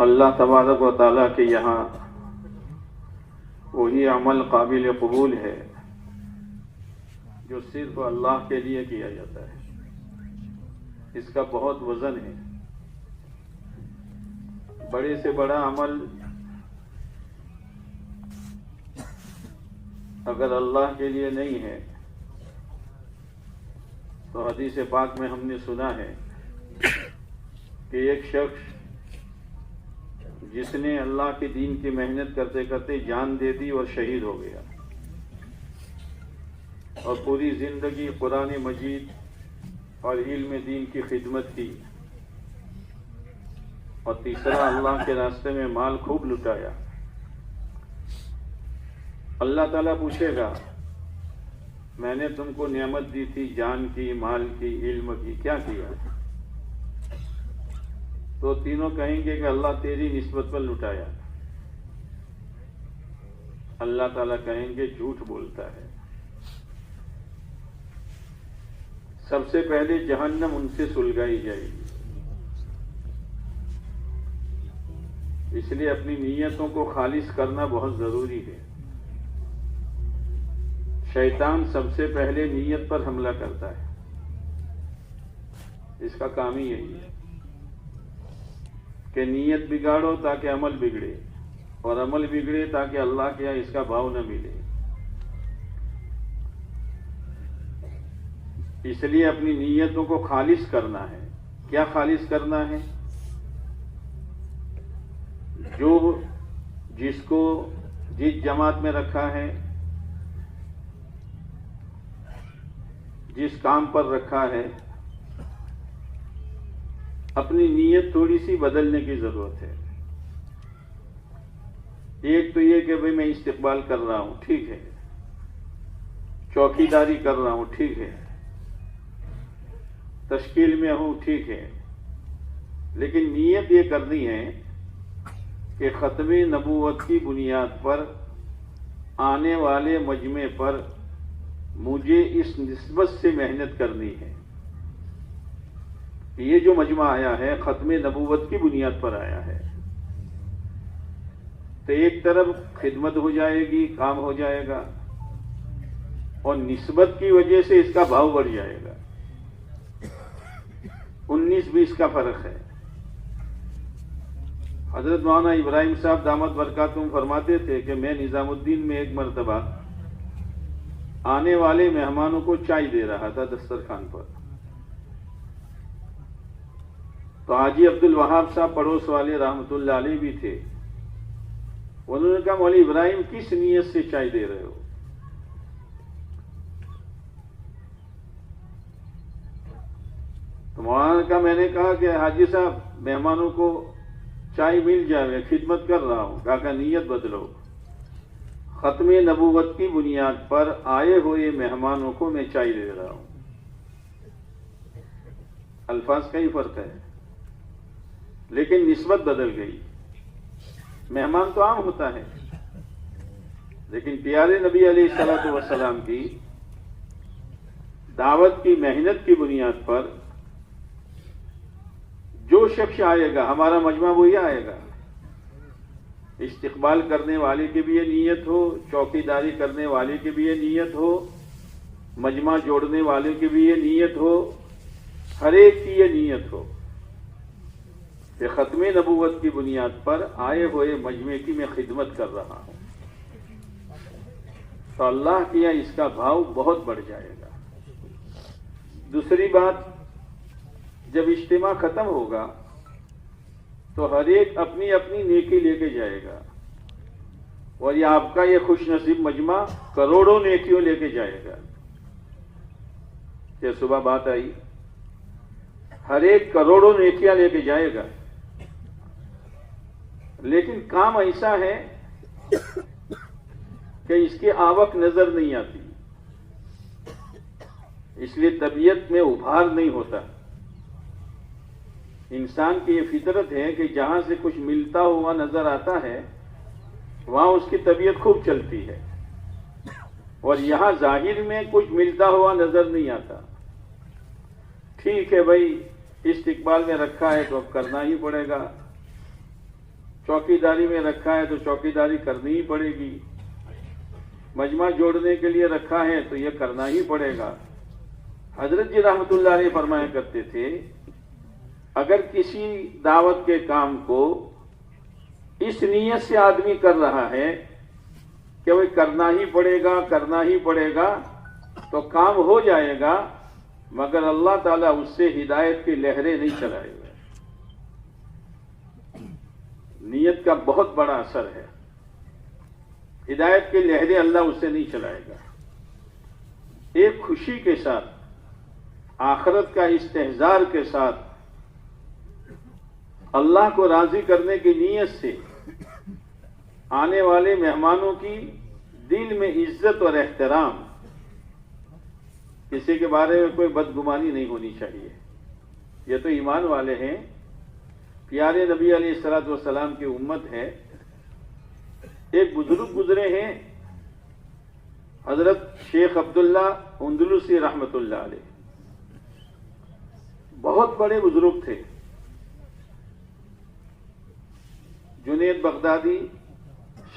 اللہ تبارک و تعالیٰ کے یہاں وہی عمل قابل قبول ہے جو صرف اللہ کے لیے کیا جاتا ہے. اس کا بہت وزن ہے. بڑے سے بڑا عمل اگر اللہ کے لیے نہیں ہے تو حدیث پاک میں ہم نے سنا ہے کہ ایک شخص جس نے اللہ کے دین کی محنت کرتے کرتے جان دے دی اور شہید ہو گیا، اور پوری زندگی قرآن مجید اور علم دین کی خدمت کی، اور تیسرا اللہ کے راستے میں مال خوب لٹایا. اللہ تعالیٰ پوچھے گا میں نے تم کو نعمت دی تھی، جان کی، مال کی، علم کی، کیا کیا؟ تو تینوں کہیں گے کہ اللہ تیری نسبت پر لٹایا. اللہ تعالیٰ کہیں گے جھوٹ بولتا ہے. سب سے پہلے جہنم ان سے سلگائی جائے گی. اس لیے اپنی نیتوں کو خالص کرنا بہت ضروری ہے. شیطان سب سے پہلے نیت پر حملہ کرتا ہے. اس کا کام ہی یہی ہے کہ نیت بگاڑو تاکہ عمل بگڑے، اور عمل بگڑے تاکہ اللہ کے یہاں اس کا بھاؤ نہ ملے. اس لیے اپنی نیتوں کو خالص کرنا ہے. کیا خالص کرنا ہے؟ جس کو جس جماعت میں رکھا ہے، جس کام پر رکھا ہے، اپنی نیت تھوڑی سی بدلنے کی ضرورت ہے. ایک تو یہ کہ بھئی میں استقبال کر رہا ہوں، ٹھیک ہے، چوکیداری کر رہا ہوں، ٹھیک ہے، تشکیل میں ہوں، ٹھیک ہے، لیکن نیت یہ کرنی ہے کہ ختم نبوت کی بنیاد پر آنے والے مجمع پر مجھے اس نسبت سے محنت کرنی ہے. یہ جو مجمع آیا ہے ختم نبوت کی بنیاد پر آیا ہے، تو ایک طرف خدمت ہو جائے گی، کام ہو جائے گا، اور نسبت کی وجہ سے اس کا بھاؤ بڑھ جائے گا. 19-20 کا فرق ہے. حضرت مولانا ابراہیم صاحب دامت برکاتہم فرماتے تھے کہ میں نظام الدین میں ایک مرتبہ آنے والے مہمانوں کو چائے دے رہا تھا دسترخوان پر. تو حاجی عبد الوہاب صاحب پڑوس والے رحمت اللہ علیہ بھی تھے. انہوں نے کہا مولوی ابراہیم کس نیت سے چائے دے رہے ہو؟ تو مولانا کا میں نے کہا کہ حاجی صاحب مہمانوں کو چائے مل جائے، میں خدمت کر رہا ہوں. کہا کہ نیت بدلو. ختم نبوت کی بنیاد پر آئے ہوئے مہمانوں کو میں چائے دے رہا ہوں. الفاظ کا ہی فرق ہے لیکن نسبت بدل گئی. مہمان تو عام ہوتا ہے، لیکن پیارے نبی علیہ الصلوۃ والسلام کی دعوت کی محنت کی بنیاد پر جو شخص آئے گا، ہمارا مجمع وہی آئے گا. استقبال کرنے والے کی بھی یہ نیت ہو، چوکیداری کرنے والے کی بھی یہ نیت ہو، مجمع جوڑنے والے کی بھی یہ نیت ہو، ہر ایک کی یہ نیت ہو کہ ختم نبوت کی بنیاد پر آئے ہوئے مجمع کی میں خدمت کر رہا ہوں. تو اللہ کیا اس کا بھاؤ بہت بڑھ جائے گا. دوسری بات، جب اجتماع ختم ہوگا تو ہر ایک اپنی اپنی نیکی لے کے جائے گا، اور یہ آپ کا یہ خوش نصیب مجمع کروڑوں نیکیوں لے کے جائے گا. یہ صبح بات آئی، ہر ایک کروڑوں نیکیاں لے کے جائے گا، لیکن کام ایسا ہے کہ اس کی آوک نظر نہیں آتی، اس لیے طبیعت میں ابھار نہیں ہوتا. انسان کی یہ فطرت ہے کہ جہاں سے کچھ ملتا ہوا نظر آتا ہے وہاں اس کی طبیعت خوب چلتی ہے، اور یہاں ظاہر میں کچھ ملتا ہوا نظر نہیں آتا. ٹھیک ہے بھائی، استقبال میں رکھا ہے تو اب کرنا ہی پڑے گا. چوکی داری میں رکھا ہے تو چوکی داری کرنی ہی پڑے گی، مجمع جوڑنے کے لیے رکھا ہے تو یہ کرنا ہی پڑے گا۔ حضرت جی رحمت اللہ علیہ فرمایا کرتے تھے اگر کسی دعوت کے کام کو اس نیت سے آدمی کر رہا ہے کہ وہ کرنا ہی پڑے گا تو کام ہو جائے گا، مگر اللہ تعالیٰ اس سے ہدایت کی لہریں نہیں چلائے گا۔ نیت کا بہت بڑا اثر ہے، ہدایت کی لہریں اللہ اس سے نہیں چلائے گا۔ ایک خوشی کے ساتھ، آخرت کا استحضار کے ساتھ، اللہ کو راضی کرنے کی نیت سے آنے والے مہمانوں کی دل میں عزت اور احترام، کسی کے بارے میں کوئی بدگمانی نہیں ہونی چاہیے۔ یہ تو ایمان والے ہیں، پیارے نبی علیہ الصلوۃ والسلام کی امت ہے۔ ایک بزرگ گزرے ہیں حضرت شیخ عبداللہ اندلسی رحمت اللہ علیہ، بہت بڑے بزرگ تھے۔ جنید بغدادی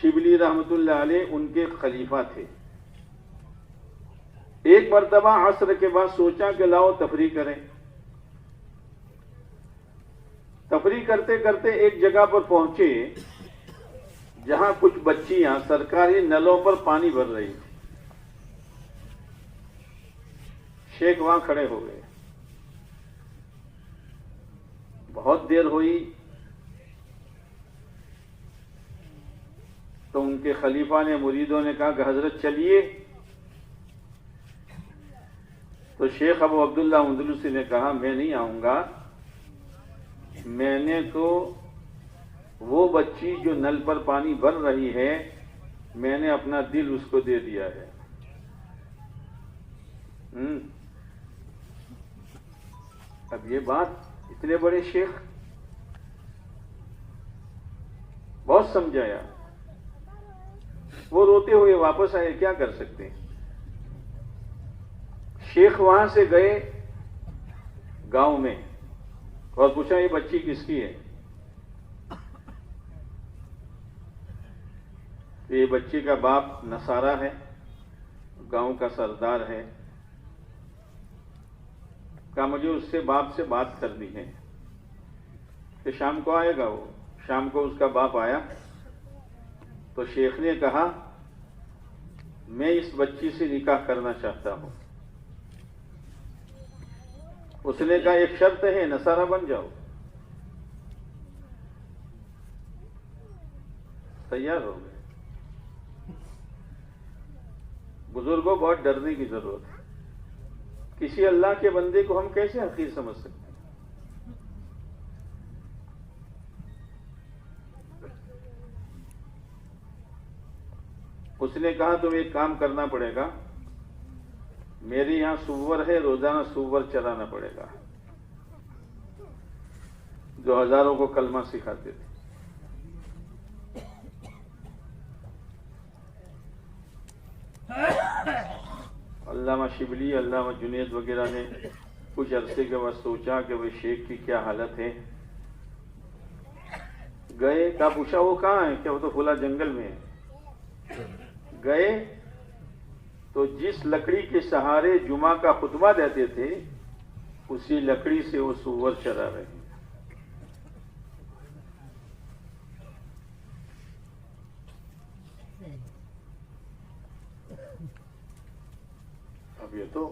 شبلی رحمت اللہ علیہ ان کے خلیفہ تھے۔ ایک مرتبہ عصر کے بعد سوچا کہ لاؤ تفریح کریں۔ تفریح کرتے کرتے ایک جگہ پر پہنچے جہاں کچھ بچیاں سرکاری نلوں پر پانی بھر رہی تھی۔ شیخ وہاں کھڑے ہو گئے، بہت دیر ہوئی تو ان کے خلیفہ نے، مریدوں نے کہا کہ حضرت چلیے۔ تو شیخ ابو عبداللہ اندلسی نے کہا میں نہیں آؤں گا، میں نے تو وہ بچی جو نل پر پانی بھر رہی ہے میں نے اپنا دل اس کو دے دیا ہے۔ اب یہ بات اتنے بڑے شیخ بہت سمجھایا، وہ روتے ہوئے واپس آئے، کیا کر سکتے ہیں۔ شیخ وہاں سے گئے گاؤں میں اور پوچھا یہ بچی کس کی ہے؟ یہ بچی کا باپ نصارہ ہے، گاؤں کا سردار ہے۔ کہا مجھے اس سے باپ سے بات کرنی ہے کہ شام کو آئے گا۔ وہ شام کو اس کا باپ آیا تو شیخ نے کہا میں اس بچی سے نکاح کرنا چاہتا ہوں۔ اس نے کہا ایک شرط ہے، نصارہ بن جاؤ۔ تیار ہو گئے۔ بزرگوں بہت ڈرنے کی ضرورت ہے، کسی اللہ کے بندے کو ہم کیسے حقیر سمجھ سکتے ہیں؟ اس نے کہا تمہیں ایک کام کرنا پڑے گا، میرے یہاں سور ہے، روزانہ سور چلانا پڑے گا، جو ہزاروں کو کلمہ سکھاتے تھے۔ علامہ شبلی، علامہ جنید وغیرہ نے کچھ عرصے کے بعد سوچا کہ وہ شیخ کی کیا حالت ہے، گئے، کہا پوچھا وہ کہاں ہے؟ کیا وہ تو فلاں جنگل میں ہے۔ گئے تو جس لکڑی کے سہارے جمعہ کا خطبہ دیتے تھے اسی لکڑی سے وہ سور چرا رہے ہیں۔ اب یہ تو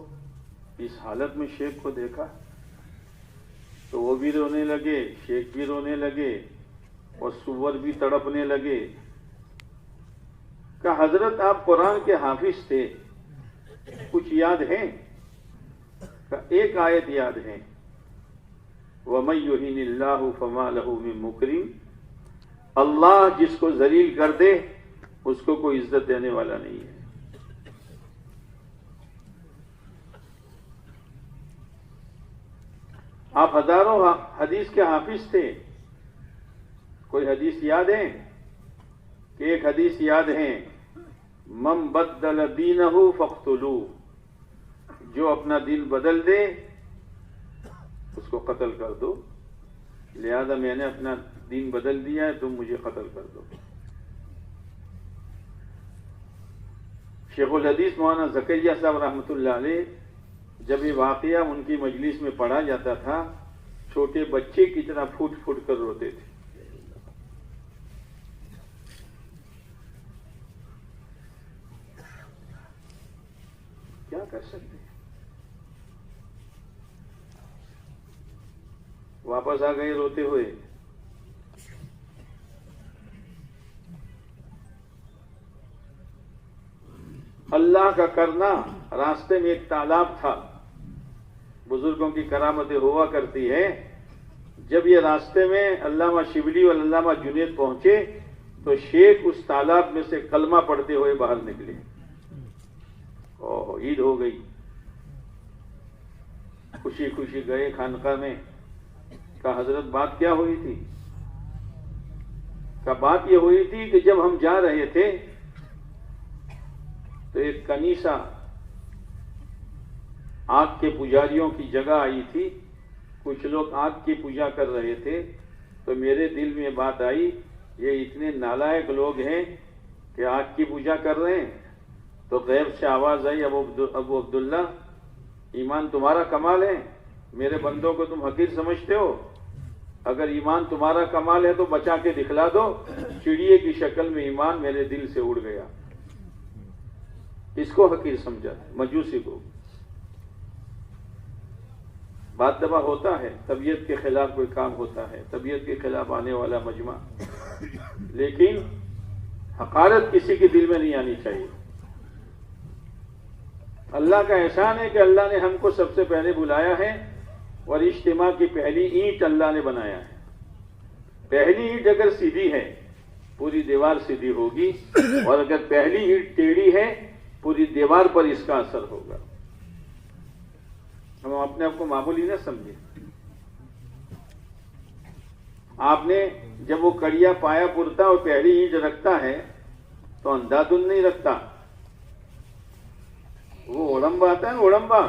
اس حالت میں شیخ کو دیکھا تو وہ بھی رونے لگے، شیخ بھی رونے لگے اور سور بھی تڑپنے لگے۔ کہ حضرت آپ قرآن کے حافظ تھے، کچھ یاد ہیں؟ کہ ایک آیت یاد ہے، وَمَن يُهِنِ اللَّهُ فَمَا لَهُ مِن مُكْرِمٍ، اللہ جس کو ذلیل کر دے اس کو کوئی عزت دینے والا نہیں ہے۔ آپ ہزاروں حدیث کے حافظ تھے، کوئی حدیث یاد ہے؟ کہ ایک حدیث یاد ہے، من بدل دینہ فاقتلوہ، جو اپنا دین بدل دے اس کو قتل کر دو۔ لہذا میں نے اپنا دین بدل دیا ہے، تم مجھے قتل کر دو۔ شیخ الحدیث مولانا زکریا صاحب رحمۃ اللہ علیہ جب یہ واقعہ ان کی مجلس میں پڑھا جاتا تھا، چھوٹے بچے کی طرح پھوٹ پھوٹ کر روتے تھے۔ کیا کر سکتے ہیں؟ واپس آ گئے روتے ہوئے۔ اللہ کا کرنا، راستے میں ایک تالاب تھا، بزرگوں کی کرامتیں ہوا کرتی ہے، جب یہ راستے میں علامہ شبلی اور علامہ جنید پہنچے تو شیخ اس تالاب میں سے کلمہ پڑھتے ہوئے باہر نکلے۔ عید ہو گئی، خوشی خوشی گئے خانقاہ میں۔ کہا حضرت بات کیا ہوئی تھی؟ کہا بات یہ ہوئی تھی کہ جب ہم جا رہے تھے تو ایک کنیسہ آگ کے پجاریوں کی جگہ آئی تھی، کچھ لوگ آگ کی پوجا کر رہے تھے، تو میرے دل میں بات آئی یہ اتنے نالائق لوگ ہیں کہ آگ کی پوجا کر رہے ہیں۔ تو غیب سے آواز آئی، ابو عبداللہ ایمان تمہارا کمال ہے، میرے بندوں کو تم حقیر سمجھتے ہو، اگر ایمان تمہارا کمال ہے تو بچا کے دکھلا دو۔ چڑیے کی شکل میں ایمان میرے دل سے اڑ گیا۔ اس کو حقیر سمجھا، مجوسی کو۔ بات دبا ہوتا ہے، طبیعت کے خلاف کوئی کام ہوتا ہے، طبیعت کے خلاف آنے والا مجمع، لیکن حقارت کسی کے دل میں نہیں آنی چاہیے۔ اللہ کا احسان ہے کہ اللہ نے ہم کو سب سے پہلے بلایا ہے اور اجتماع کی پہلی اینٹ اللہ نے بنایا ہے۔ پہلی اینٹ اگر سیدھی ہے پوری دیوار سیدھی ہوگی، اور اگر پہلی اینٹ ٹیڑھی ہے پوری دیوار پر اس کا اثر ہوگا۔ ہم اپنے آپ کو معمولی نہ سمجھیں۔ آپ نے جب وہ کڑیا پایا پرتا اور پہلی اینٹ رکھتا ہے تو اندھادھند نہیں رکھتا، وہ اوڑمبا آتا ہے نا، اوڑمبا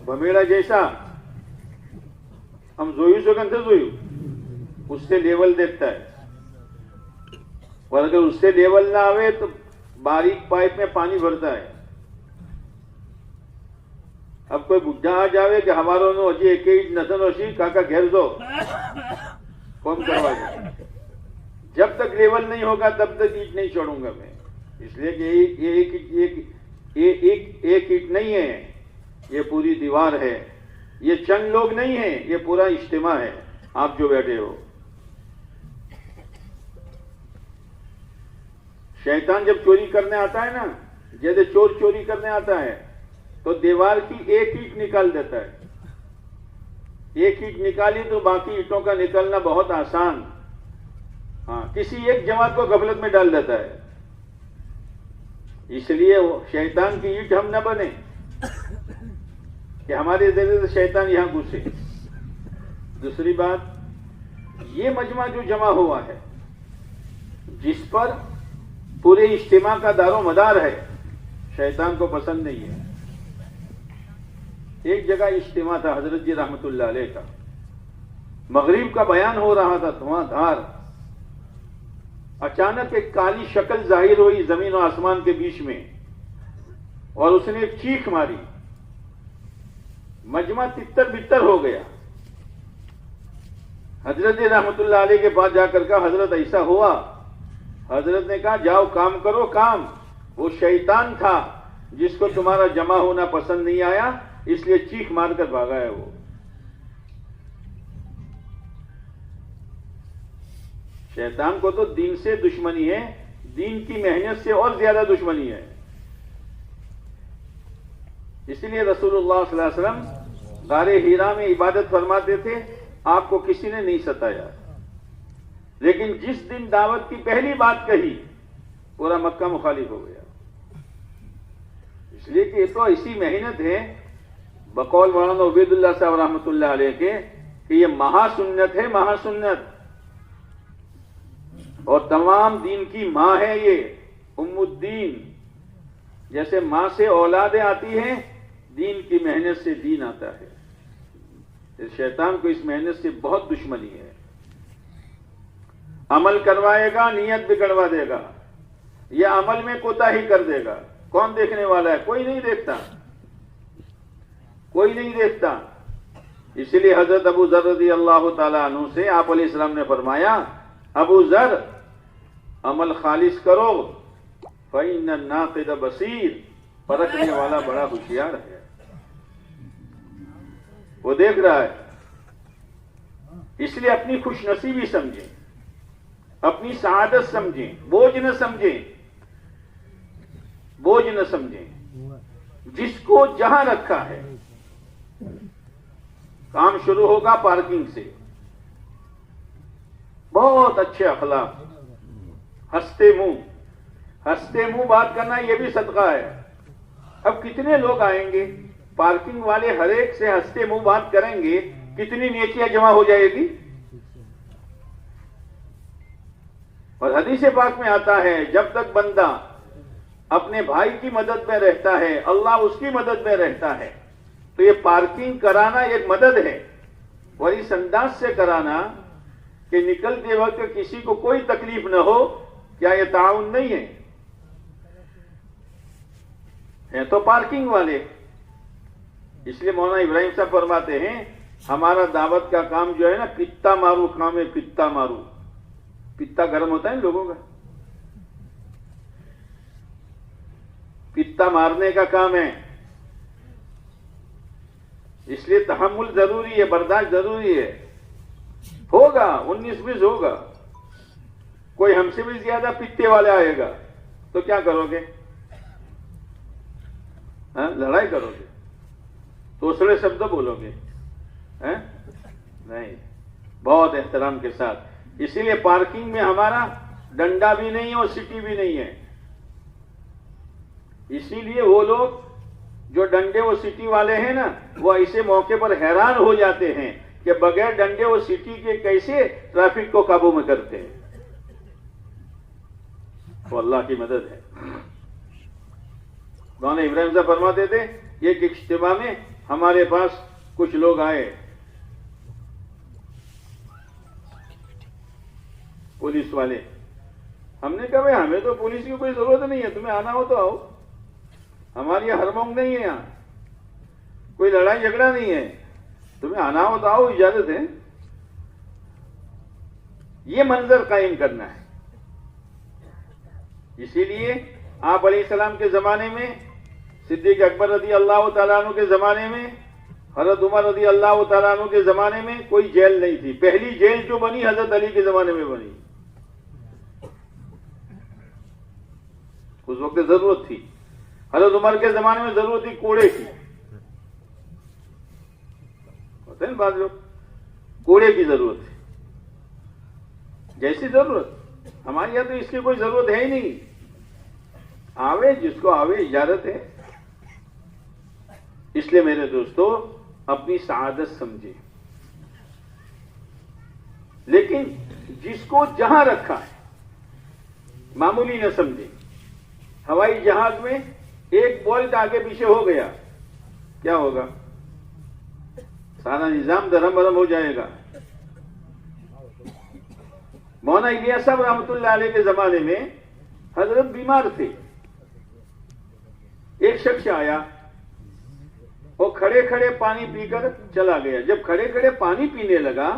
بمیڑا جیسا، ہم زویو سے کنتے زویو اس سے لیول دیکھتا ہے، اور اگر اس سے لیول نہ آوے تو باریک پائپ میں پانی بھرتا ہے۔ اب کوئی بڈھا آ جاوے کہ ہماروں نے اجی ایک اینٹ نتن ہوشی کاکا گھیر دو، کون کروا دے؟ جب تک لیول نہیں ہوگا تب تک اینٹ نہیں چھوڑوں گا میں۔ اس لیے کہ ایک اینٹ نہیں ہے، یہ پوری دیوار ہے، یہ چند لوگ نہیں ہیں، یہ پورا اجتماع ہے، آپ جو بیٹھے ہو۔ شیطان جب چوری کرنے آتا ہے نا، جیسے چور چوری کرنے آتا ہے تو دیوار کی ایک اینٹ نکال دیتا ہے، ایک اینٹ نکالی تو باقی اینٹوں کا نکلنا بہت آسان، ہاں کسی ایک جماعت کو غفلت میں ڈال دیتا ہے۔ اس لیے شیطان کی اینٹ ہم نہ بنے کہ ہمارے ذریعے سے شیطان یہاں گھسے۔ دوسری بات، یہ مجمع جو جمع ہوا ہے جس پر پورے اجتماع کا دار و مدار ہے، شیطان کو پسند نہیں ہے۔ ایک جگہ اجتماع تھا حضرت جی رحمت اللہ علیہ کا، مغرب کا بیان ہو رہا تھا، دھواں دھار، اچانک ایک کالی شکل ظاہر ہوئی زمین و آسمان کے بیچ میں، اور اس نے ایک چیخ ماری، مجمع تتر بتر ہو گیا۔ حضرت رحمت اللہ علیہ کے پاس جا کر کہا حضرت ایسا ہوا؟ حضرت نے کہا جاؤ کام کرو کام، وہ شیطان تھا جس کو تمہارا جمع ہونا پسند نہیں آیا، اس لیے چیخ مار کر بھاگا ہے وہ۔ شیطان کو تو دین سے دشمنی ہے، دین کی محنت سے اور زیادہ دشمنی ہے۔ اسی لیے رسول اللہ صلی اللہ علیہ وسلم غار حرا میں عبادت فرماتے تھے، آپ کو کسی نے نہیں ستایا، لیکن جس دن دعوت کی پہلی بات کہی پورا مکہ مخالف ہو گیا۔ اس لیے کہ یہ تو ایسی محنت ہے، بقول مولانا عبید اللہ صاحب رحمۃ اللہ علیہ کے، کہ یہ مہا سنت ہے، مہا سنت، اور تمام دین کی ماں ہے یہ ام الدین۔ جیسے ماں سے اولادیں آتی ہیں، دین کی محنت سے دین آتا ہے۔ شیطان کو اس محنت سے بہت دشمنی ہے۔ عمل کروائے گا، نیت بگڑوا دے گا، یا عمل میں کوتاہی کر دے گا، کون دیکھنے والا ہے؟ کوئی نہیں دیکھتا، کوئی نہیں دیکھتا۔ اسی لیے حضرت ابو ذر رضی اللہ تعالیٰ عنہ سے آپ علیہ السلام نے فرمایا، ابو ذر عمل خالص کرو، فَإِنَّ النَّاقِدَ بَصِيرٌ، پرکھنے والا بڑا ہوشیار ہے، وہ دیکھ رہا ہے۔ اس لیے اپنی خوش نصیبی سمجھیں، اپنی سعادت سمجھیں، بوجھ نہ سمجھیں، بوجھ نہ سمجھیں۔ جس کو جہاں رکھا ہے، کام شروع ہوگا پارکنگ سے، بہت اچھے اخلاق، ہنستے منہ بات کرنا، یہ بھی صدقہ ہے۔ اب کتنے لوگ آئیں گے، پارکنگ والے ہر ایک سے ہنستے منہ بات کریں گے، کتنی نیکیاں جمع ہو جائے گی۔ اور حدیث پاک میں آتا ہے، جب تک بندہ اپنے بھائی کی مدد میں رہتا ہے، اللہ اس کی مدد میں رہتا ہے، تو یہ پارکنگ کرانا ایک مدد ہے، اور اس انداز سے کرانا کہ نکلتے وقت کسی کو کوئی تکلیف نہ ہو، کیا یہ تعاون نہیں ہے؟ ہیں تو پارکنگ والے۔ اس لیے مولانا ابراہیم صاحب فرماتے ہیں، ہمارا دعوت کا کام جو ہے نا، پتا مارو کام ہے، پتا مارو۔ پتا گرم ہوتا ہے لوگوں کا، پتا مارنے کا کام ہے۔ اس لیے تحمل ضروری ہے، برداشت ضروری ہے۔ ہوگا 19-20 ہوگا، کوئی ہم سے بھی زیادہ پتے والے آئے گا تو کیا کرو گے؟ لڑائی کرو گے؟ دوسرے شبد بولو گے؟ نہیں، بہت احترام کے ساتھ۔ اسی لیے پارکنگ میں ہمارا ڈنڈا بھی نہیں ہے اور سٹی بھی نہیں ہے۔ اسی لیے وہ لوگ جو ڈنڈے و سٹی والے ہیں نا، وہ ایسے موقع پر حیران ہو جاتے ہیں کہ بغیر ڈنڈے و سٹی کے کیسے ٹریفک کو قابو میں کرتے ہیں۔ وہ اللہ کی مدد ہے۔ مولانا ابراہیم صاحب فرماتے تھے، ایک اجتماع میں ہمارے پاس کچھ لوگ آئے، پولیس والے۔ ہم نے کہا، بھائی ہمیں تو پولیس کی کوئی ضرورت نہیں ہے، تمہیں آنا ہو تو آؤ، ہماری یہاں ہرمونگ نہیں ہے، یہاں کوئی لڑائی جھگڑا نہیں ہے، تمہیں آنا ہو تو آؤ، اجازت ہے۔ یہ منظر قائم کرنا ہے۔ اسی لیے آپ علیہ السلام کے زمانے میں، صدیق اکبر رضی اللہ تعالیٰ عنہ کے زمانے میں، حضرت عمر رضی اللہ تعالیٰ عنہ کے زمانے میں کوئی جیل نہیں تھی۔ پہلی جیل جو بنی حضرت علی کے زمانے میں بنی، اس وقت ضرورت تھی۔ حضرت عمر کے زمانے میں ضرورت تھی کوڑے کی، ہوتے ہیں بعض لوگ، کوڑے کی ضرورت ہے۔ جیسی ضرورت ہمارے یہاں تو اس کی کوئی ضرورت ہے ہی نہیں، آوے جس کو آوے، اجازت ہے۔ اس لیے میرے دوستو، اپنی سعادت سمجھیں، لیکن جس کو جہاں رکھا ہے معمولی نہ سمجھیں۔ ہوائی جہاز میں ایک بولٹ آگے پیچھے ہو گیا، کیا ہوگا؟ سارا نظام درہم برہم ہو جائے گا۔ مولانا الیاس صاحب رحمۃ اللہ علیہ کے زمانے میں حضرت بیمار تھے۔ ایک شخص آیا، وہ کھڑے کھڑے پانی پی کر چلا گیا۔ جب کھڑے کھڑے پانی پینے لگا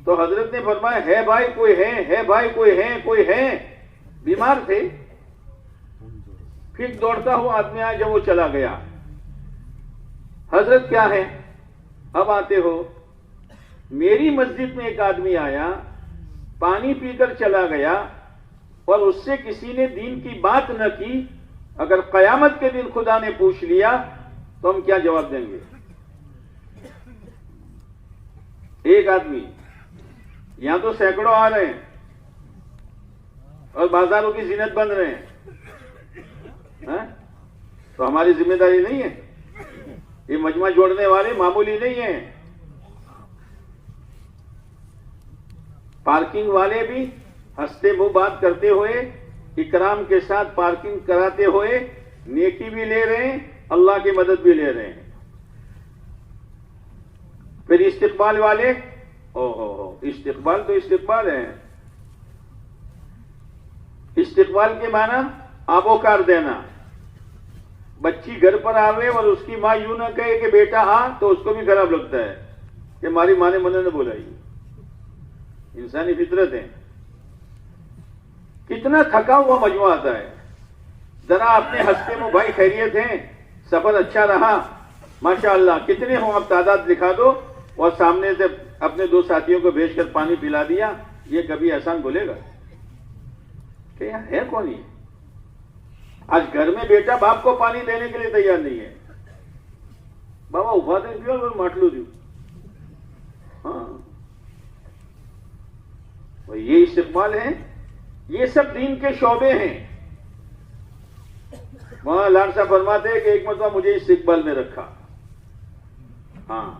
تو حضرت نے فرمایا، ہے بھائی کوئی ہے بھائی کوئی ہے۔ بیمار تھے۔ پھر دوڑتا ہوا آدمی آیا، جب وہ چلا گیا، حضرت کیا ہے؟ اب آتے ہو؟ میری مسجد میں ایک آدمی آیا، پانی پی کر چلا گیا، اور اس سے کسی نے دین کی بات نہ کی۔ اگر قیامت کے دن خدا نے پوچھ لیا تو ہم کیا جواب دیں گے؟ ایک آدمی، یہاں تو سینکڑوں آ رہے ہیں اور بازاروں کی زینت بن رہے ہیں، تو ہماری ذمہ داری نہیں ہے؟ یہ مجمع جوڑنے والے معمولی نہیں ہیں۔ پارکنگ والے بھی ہنستے منہ بات کرتے ہوئے، اکرام کے ساتھ پارکنگ کراتے ہوئے نیکی بھی لے رہے ہیں، اللہ کی مدد بھی لے رہے ہیں۔ پھر استقبال والے، استقبال تو استقبال ہے، استقبال کے معنی آبوکار دینا. بچی گھر پر آوے اور اس کی ماں یوں نہ کہے کہ بیٹا آ، تو اس کو بھی خراب لگتا ہے کہ ہماری ماں نے منع نہ بولائی. انسانی فطرت ہے. کتنا تھکا ہوا مجموعہ آتا ہے. ذرا اپنے ہنستے میں بھائی خیریت ہیں، سفر اچھا رہا، ماشاءاللہ، کتنے ہوں آپ تعداد لکھا دو، اور سامنے سے اپنے 2 ساتھیوں کو بھیج کر پانی پلا دیا. یہ کبھی احسان بولے گا کہ یہاں ہے کون ہی؟ آج گھر میں بیٹا باپ کو پانی دینے کے لیے تیار نہیں ہے. بابا ابھا دے دیو اور ماٹلو دیو. ہاں یہ استقبال ہے. یہ سب دین کے شعبے ہیں. وہاں لان صاحب فرماتے ہیں کہ ایک مرتبہ مجھے استقبال میں رکھا. ہاں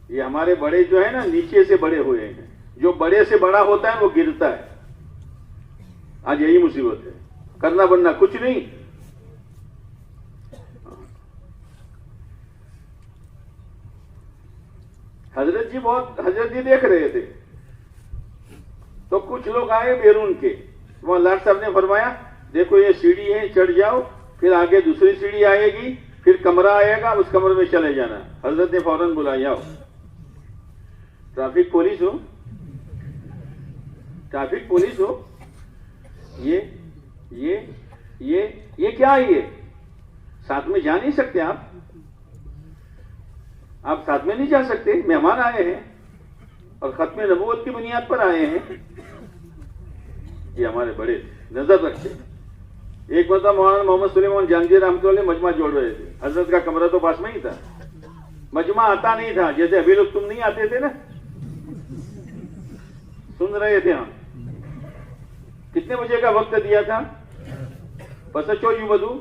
یہ ہمارے بڑے جو ہے نا نیچے سے بڑے ہوئے ہیں. جو بڑے سے بڑا ہوتا ہے وہ گرتا ہے. آج یہی مصیبت ہے. کرنا بننا کچھ نہیں. حضرت جی دیکھ رہے تھے تو کچھ لوگ آئے بیرون کے. وہاں لاٹ صاحب نے فرمایا دیکھو یہ سیڑھی ہے، چڑھ جاؤ، پھر آگے دوسری سیڑھی آئے گی، پھر کمرہ آئے گا، اس کمرے میں چلے جانا. حضرت نے فوراً بلایا ہو. ٹریفک پولیس ہو، ٹریفک پولیس ہو. یہ کیا ہے؟ یہ ساتھ میں جا نہیں سکتے آپ ساتھ میں نہیں جا سکتے. مہمان آئے ہیں اور ختم نبوت کی بنیاد پر آئے ہیں. یہ ہمارے بڑے نظر رکھتے. ایک مرتبہ مولانا محمد سلیمان جہانگیر رحمۃ اللہ مجمع جوڑ رہے تھے. حضرت کا کمرہ تو پاس میں ہی تھا. مجمع آتا نہیں تھا، جیسے ابھی لوگ تم نہیں آتے تھے نا، سن رہے تھے ہم. کتنے بجے کا وقت دیا تھا؟ بس اچھو یوں بدو.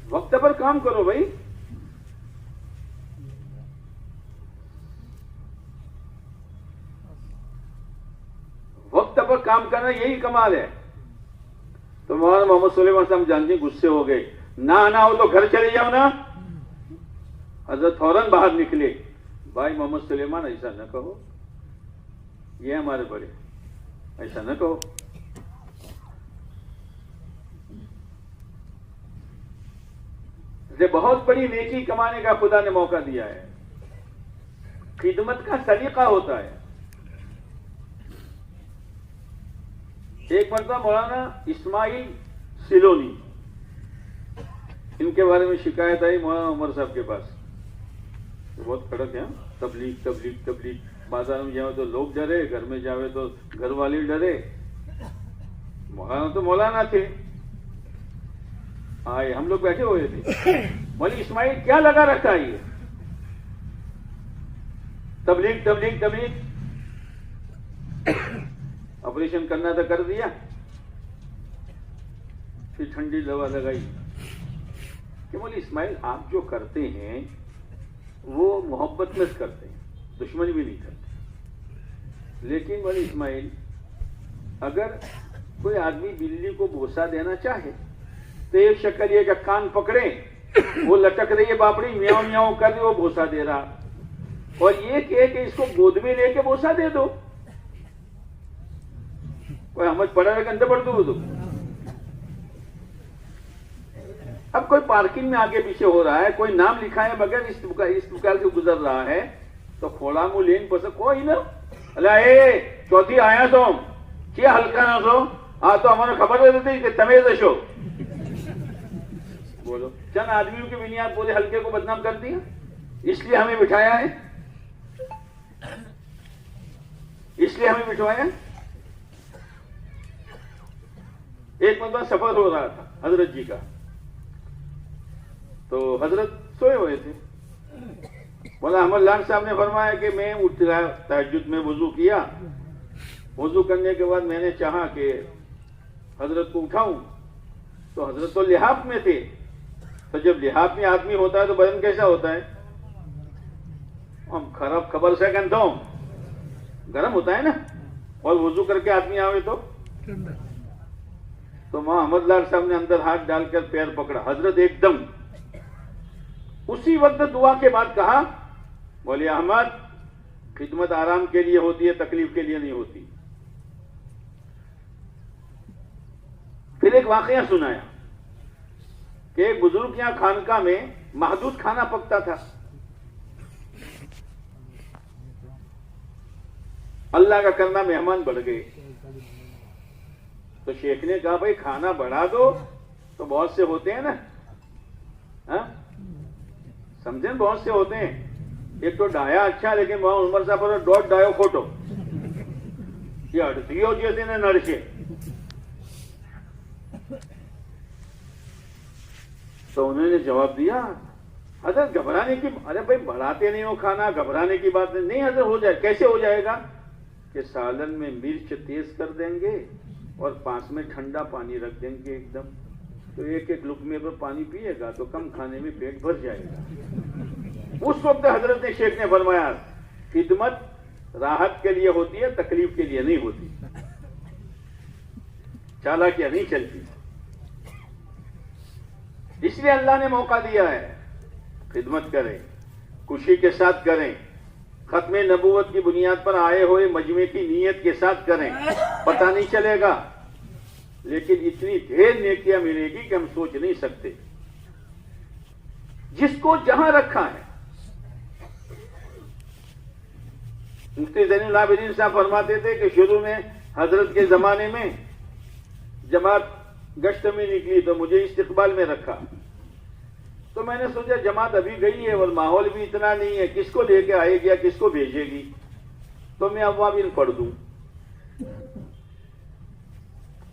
وقت پر کام کرو بھائی. وقت پر کام کرنا یہی کمال ہے. تو مولانا محمد سلیمان صاحب جانتے غصے ہو گئے. نہ آنا ہو تو گھر چلے جاؤ نا. حضرت فوراً باہر نکلے. بھائی محمد سلیمان ایسا نہ کہو، یہ ہمارے بڑے، ایسا نہ کہو. بہت بڑی نیکی کمانے کا خدا نے موقع دیا ہے. خدمت کا سلیقہ ہوتا ہے. ایک مرتبہ مولانا اسماعیل سیلونی، ان کے بارے میں شکایت آئی مولانا عمر صاحب کے پاس. بہت کڑک ہے، تبلیغ تبلیغ تبلیغ. بازار میں جاؤ تو لوگ ڈرے، گھر میں جاوے تو گھر والے ڈرے. مولانا تو مولانا تھے. آئے، ہم لوگ بیٹھے ہوئے تھے. مولوی اسماعیل کیا لگا رکھا ہے یہ؟ تبلیغ تبلیغ تبلیغ. آپریشن کرنا تھا کر دیا. پھر ٹھنڈی دوا لگائی کہ مولوی اسماعیل آپ جو کرتے ہیں وہ محبت میں کرتے ہیں، دشمنی بھی نہیں کرتے. لیکن مولوی اسماعیل اگر کوئی آدمی بلی کو بوسہ دینا چاہے تو ایک شکل یہ کہ کان پکڑے، وہ لٹک رہی ہے باپڑی، میاؤں میاؤں کر رہی، وہ بوسہ دے رہا. اور یہ کہ اس کو گود میں لے کے بوسہ دے دو. کوئی ہمیں پڑا رہے اندر پڑ دو. اب کوئی پارکنگ میں آگے پیچھے ہو رہا ہے، کوئی نام لکھا ہے مگر اس دکان سے گزر رہا ہے تو کھوڑا منہ لین پسند کوئی نا. اللہ اے چوتھی آیا تو کیا ہلکا نہ سو تو ہمارا خبر دیتی کہ تمیز شو. بولو چند آدمیوں کی بنیاد بولے ہلکے کو بدنام کر دیا، اس لیے ہمیں بٹھایا ہے، اس لیے ہمیں بٹھوایا. ایک مرتبہ سفر ہو رہا تھا حضرت جی کا، تو حضرت سوئے ہوئے تھے. مولانا احمد لان صاحب نے فرمایا کہ میں اٹھ رہا تہجد میں وضو کیا. وضو کرنے کے بعد میں نے چاہا کہ حضرت کو اٹھاؤں تو حضرت تو لحاف میں تھے. تو جب لحاف میں آدمی ہوتا ہے تو بدن کیسا ہوتا ہے؟ ہم خراب خبر سے کہتا ہوں گرم ہوتا ہے نا. اور وضو کر کے آدمی آوے تو وہاں احمد لال صاحب نے اندر ہاتھ ڈال کر پیر پکڑا. حضرت ایک دم اسی وقت دعا کے بعد کہا، بولے احمد خدمت آرام کے لیے ہوتی ہے، تکلیف کے لیے نہیں ہوتی. پھر ایک واقعہ سنایا کہ ایک بزرگ یہاں خانقاہ میں محدود کھانا پکتا تھا. اللہ کا کرنا مہمان بڑھ گئے تو شیخ نے کہا بھائی کھانا بڑھا دو. تو بہت سے ہوتے ہیں نا، ہاں سمجھیں، بہت سے ہوتے ہیں. ایک تو ڈایا اچھا لیکن وہاں عمر صاحب پر ڈوٹ ڈایو کھوٹو یہ اڑتیو جیسے نے نرشے. تو انہوں نے جواب دیا حضرت گھبرانے کی، ارے بھائی بڑھاتے نہیں ہو کھانا، گھبرانے کی بات نہیں حضرت. ہو جائے، کیسے ہو جائے گا کہ سالن میں مرچ تیز کر دیں گے اور پاس میں ٹھنڈا پانی رکھ دیں گے ایک دم، تو ایک ایک لقمے پر پانی پیے گا تو کم کھانے میں پیٹ بھر جائے گا. اس وقت حضرت شیخ نے فرمایا خدمت راحت کے لیے ہوتی ہے، تکلیف کے لیے نہیں ہوتی. چالاکیاں نہیں چلتی. اس لیے اللہ نے موقع دیا ہے، خدمت کریں، خوشی کے ساتھ کریں، ختم نبوت کی بنیاد پر آئے ہوئے مجمع کی نیت کے ساتھ کریں. پتہ نہیں چلے گا لیکن اتنی ڈھیر نیکیاں ملے گی کہ ہم سوچ نہیں سکتے. جس کو جہاں رکھا ہے. مفتی زین العابدین صاحب فرماتے تھے کہ شروع میں حضرت کے زمانے میں جماعت گشت میں نکلی تو مجھے استقبال میں رکھا. تو میں نے سوچا جماعت ابھی گئی ہے اور ماحول بھی اتنا نہیں ہے، کس کو لے کے آئے گی یا کس کو بھیجے گی، تو میں اوابین پڑھ دوں.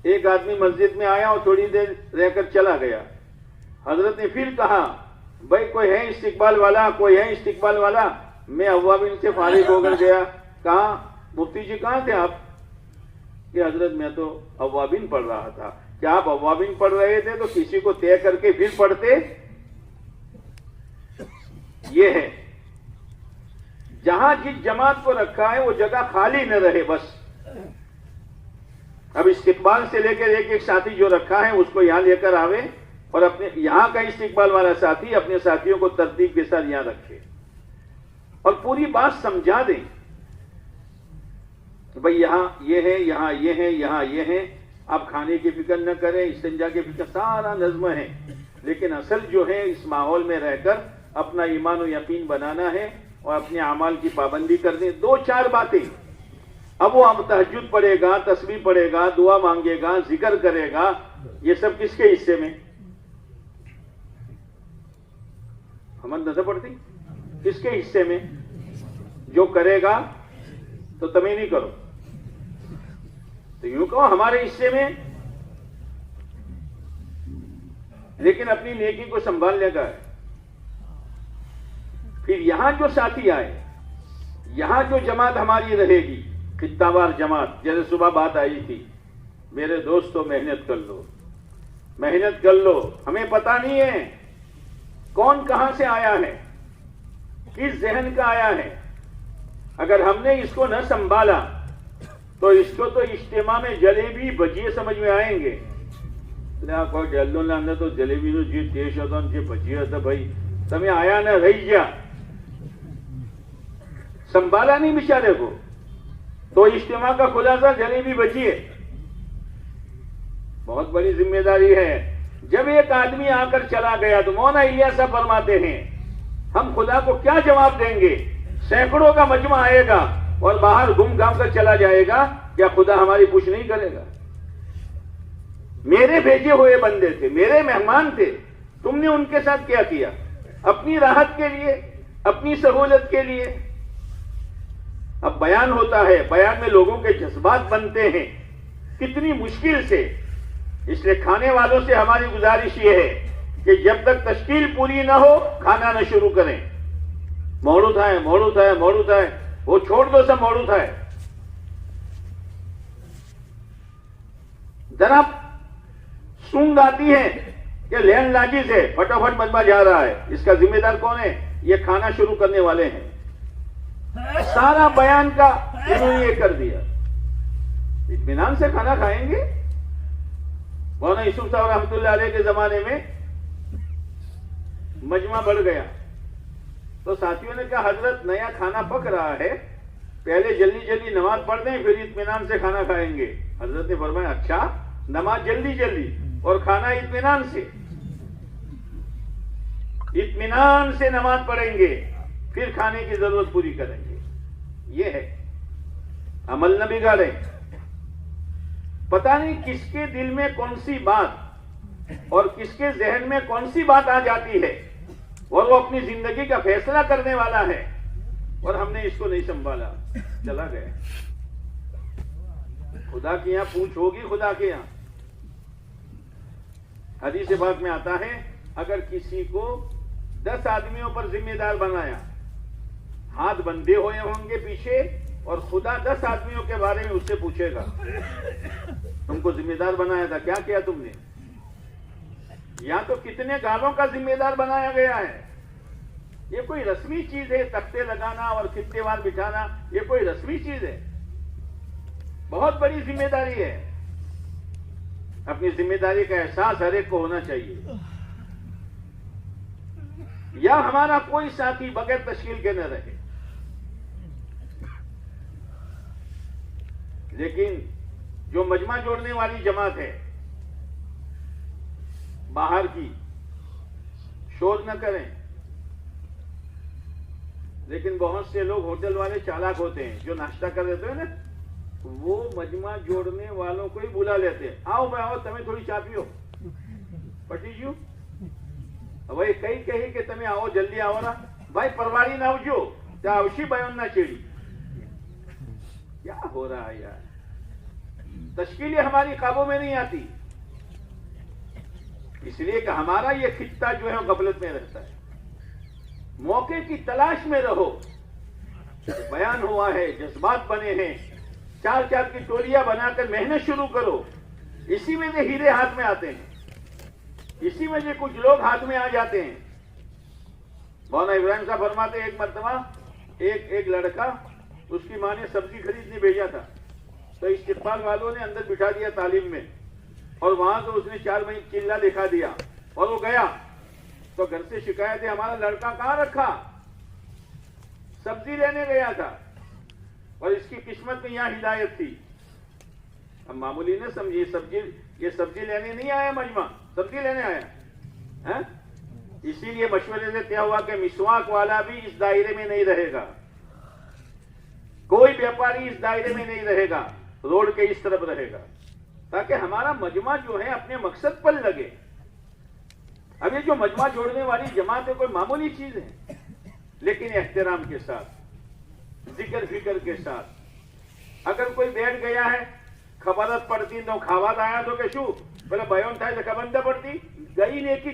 ایک آدمی مسجد میں آیا اور تھوڑی دیر رہ کر چلا گیا. حضرت نے پھر کہا بھائی کوئی ہے استقبال والا، کوئی ہے استقبال والا. میں اوابین سے فارغ ہو کر گیا. کہا مفتی جی کہاں تھے آپ؟ کہ حضرت میں تو اوابین پڑھ رہا تھا. کیا آپ اوابین پڑھ رہے تھے تو کسی کو طے کر کے پھر پڑھتے؟ یہ ہے جہاں جس جماعت کو رکھا ہے وہ جگہ خالی نہ رہے بس. اب استقبال سے لے کر ایک ایک ساتھی جو رکھا ہے اس کو یہاں لے کر آوے اور اپنے یہاں کا استقبال والا ساتھی اپنے ساتھیوں کو ترتیب کے ساتھ یہاں رکھے اور پوری بات سمجھا دیں کہ بھئی یہاں یہ ہے، یہاں یہ ہے، یہاں یہ ہے. آپ کھانے کی فکر نہ کریں، استنجا کی فکر، سارا نظم ہے. لیکن اصل جو ہے اس ماحول میں رہ کر اپنا ایمان و یقین بنانا ہے اور اپنے اعمال کی پابندی کر دیں. 2-4 باتیں. اب وہ تہجد پڑھے گا، تسبیح پڑھے گا، دعا مانگے گا، ذکر کرے گا، یہ سب کس کے حصے میں؟ حمد نظر پڑتی کس کے حصے میں؟ جو کرے گا تو تمہیں نہیں کرو، تو یوں کہو ہمارے حصے میں. لیکن اپنی نیکی کو سنبھالنے کا ہے. پھر یہاں جو ساتھی آئے، یہاں جو جماعت ہماری رہے گی، خطہ وار جماعت، جیسے صبح بات آئی تھی، میرے دوستو محنت کر لو، محنت کر لو. ہمیں پتہ نہیں ہے کون کہاں سے آیا ہے، کس ذہن کا آیا ہے. اگر ہم نے اس کو نہ سنبھالا تو اس کو تو اجتماع میں جلیبی بجیے سمجھ میں آئیں گے. کوئی ڈلو نہ تو جلیبی نو جی ٹیسٹ ہوتا جی بجیے ہوتا. بھائی تمہیں آیا نہ رہی گیا، سنبھالا نہیں بیچارے کو، تو اجتماع کا خلاصہ جلیبی بجیے. بہت بڑی ذمہ داری ہے. جب ایک آدمی آ کر چلا گیا تو مولانا الیاس صاحب فرماتے ہیں ہم خدا کو کیا جواب دیں گے؟ سینکڑوں کا مجمع آئے گا اور باہر گم گام کر چلا جائے گا، کیا خدا ہماری پوچھ نہیں کرے گا؟ میرے بھیجے ہوئے بندے تھے، میرے مہمان تھے، تم نے ان کے ساتھ کیا کیا؟ اپنی راحت کے لیے، اپنی سہولت کے لیے. اب بیان ہوتا ہے، بیان میں لوگوں کے جذبات بنتے ہیں کتنی مشکل سے. اس لیے کھانے والوں سے ہماری گزارش یہ ہے کہ جب تک تشکیل پوری نہ ہو کھانا نہ شروع کریں. موڑو تھائے، موڑو تھائے، موڑو تھائے، وہ چھوڑ دو سب موڑو تھائے. ذرا سونگ آتی ہے کہ لین لاجی سے فٹافٹ مجمع جا رہا ہے، اس کا ذمہ دار کون ہے؟ یہ کھانا شروع کرنے والے ہیں. سارا بیان کا انہوں نے یہ کر دیا. اطمینان سے کھانا کھائیں گے. مولانا یوسف صاحب رحمۃ اللہ علیہ کے زمانے میں مجمع بڑھ گیا تو ساتھیوں نے کہا حضرت نیا کھانا پک رہا ہے، پہلے جلدی جلدی نماز پڑھ دیں پھر اطمینان سے کھانا کھائیں گے. حضرت نے فرمایا اچھا نماز جلدی جلدی اور کھانا اطمینان سے. اطمینان سے نماز پڑھیں گے پھر کھانے کی ضرورت پوری کریں گے. یہ ہے عمل نہ بگاڑیں. پتہ نہیں کس کے دل میں کون سی بات اور کس کے ذہن میں کون سی بات آ جاتی ہے اور وہ اپنی زندگی کا فیصلہ کرنے والا ہے اور ہم نے اس کو نہیں سنبھالا, چلا گیا. خدا کے یہاں پوچھ ہوگی, خدا کے یہاں. حدیث پاک میں آتا ہے اگر کسی کو 10 آدمیوں پر ذمہ دار بنایا, ہاتھ بندھے ہوئے ہوں گے پیچھے اور خدا 10 آدمیوں کے بارے میں اس سے پوچھے گا تم کو ذمہ دار بنایا تھا, کیا کیا تم نے؟ یا تو کتنے گالوں کا ذمہ دار بنایا گیا ہے. یہ کوئی رسمی چیز ہے تختے لگانا اور کتنے بار بٹھانا, یہ کوئی رسمی چیز ہے؟ بہت بڑی ذمہ داری ہے. اپنی ذمہ داری کا احساس ہر ایک کو ہونا چاہیے. یا ہمارا کوئی ساتھی بغیر تشکیل کے نہ رہے. لیکن جو مجمع جوڑنے والی جماعت ہے باہر کی, شور نہ کریں. لیکن بہت سے لوگ ہوٹل والے چالاک ہوتے ہیں جو ناشتہ کر دیتے ہیں نا, وہ مجمع جوڑنے والوں کو ہی بلا لیتے ہیں. آؤ بھائی آؤ, تمہیں تھوڑی چا پیو پٹی جیو بھائی کئی کہی کہ تمہیں آؤ جلدی آؤ نا بھائی پرواری نہ اوجو کیا اوشی بیان نہ چیڑی. کیا ہو رہا ہے یار؟ تشکیلیں ہماری قابو میں نہیں آتی, اس لیے کہ ہمارا یہ خطہ جو ہے غفلت میں رہتا ہے. موقع کی تلاش میں رہو. بیان ہوا ہے, جذبات بنے ہیں, 4 کی ٹولیاں بنا کر محنت شروع کرو. اسی میں سے ہیرے ہاتھ میں آتے ہیں, اسی میں سے کچھ لوگ ہاتھ میں آ جاتے ہیں. مولانا ابراہیم صاحب فرماتے ایک مرتبہ ایک لڑکا, اس کی ماں نے سبزی خریدنے بھیجا تھا, تو استقبال والوں نے اندر بٹھا دیا تعلیم میں, اور وہاں تو اس نے 4 مہینے چلہ دکھا دیا اور وہ گیا. تو گھر سے شکایت ہے ہمارا لڑکا کہاں رکھا, سبزی لینے گیا تھا اور اس کی قسمت میں یہاں ہدایت تھی. ہم معمولی نہ سمجھیے, یہ سبزی لینے نہیں آیا, مجمع سبزی لینے آیا. اسی لیے مشورے سے طے ہوا کہ مسواک والا بھی اس دائرے میں نہیں رہے گا, کوئی بیپاری اس دائرے میں نہیں رہے گا, روڈ کے اس طرف رہے گا, تاکہ ہمارا مجمع جو ہے اپنے مقصد پر لگے. اب یہ جو مجمع جوڑنے والی جماعت ہے کوئی معمولی چیز ہے, لیکن احترام کے ساتھ, ذکر فکر کے ساتھ. اگر کوئی بیٹھ گیا ہے خبرت پڑتی تو کھاوات آیا تو کہ شو بولے بیان تھا تو خبر پڑتی گئی نیکی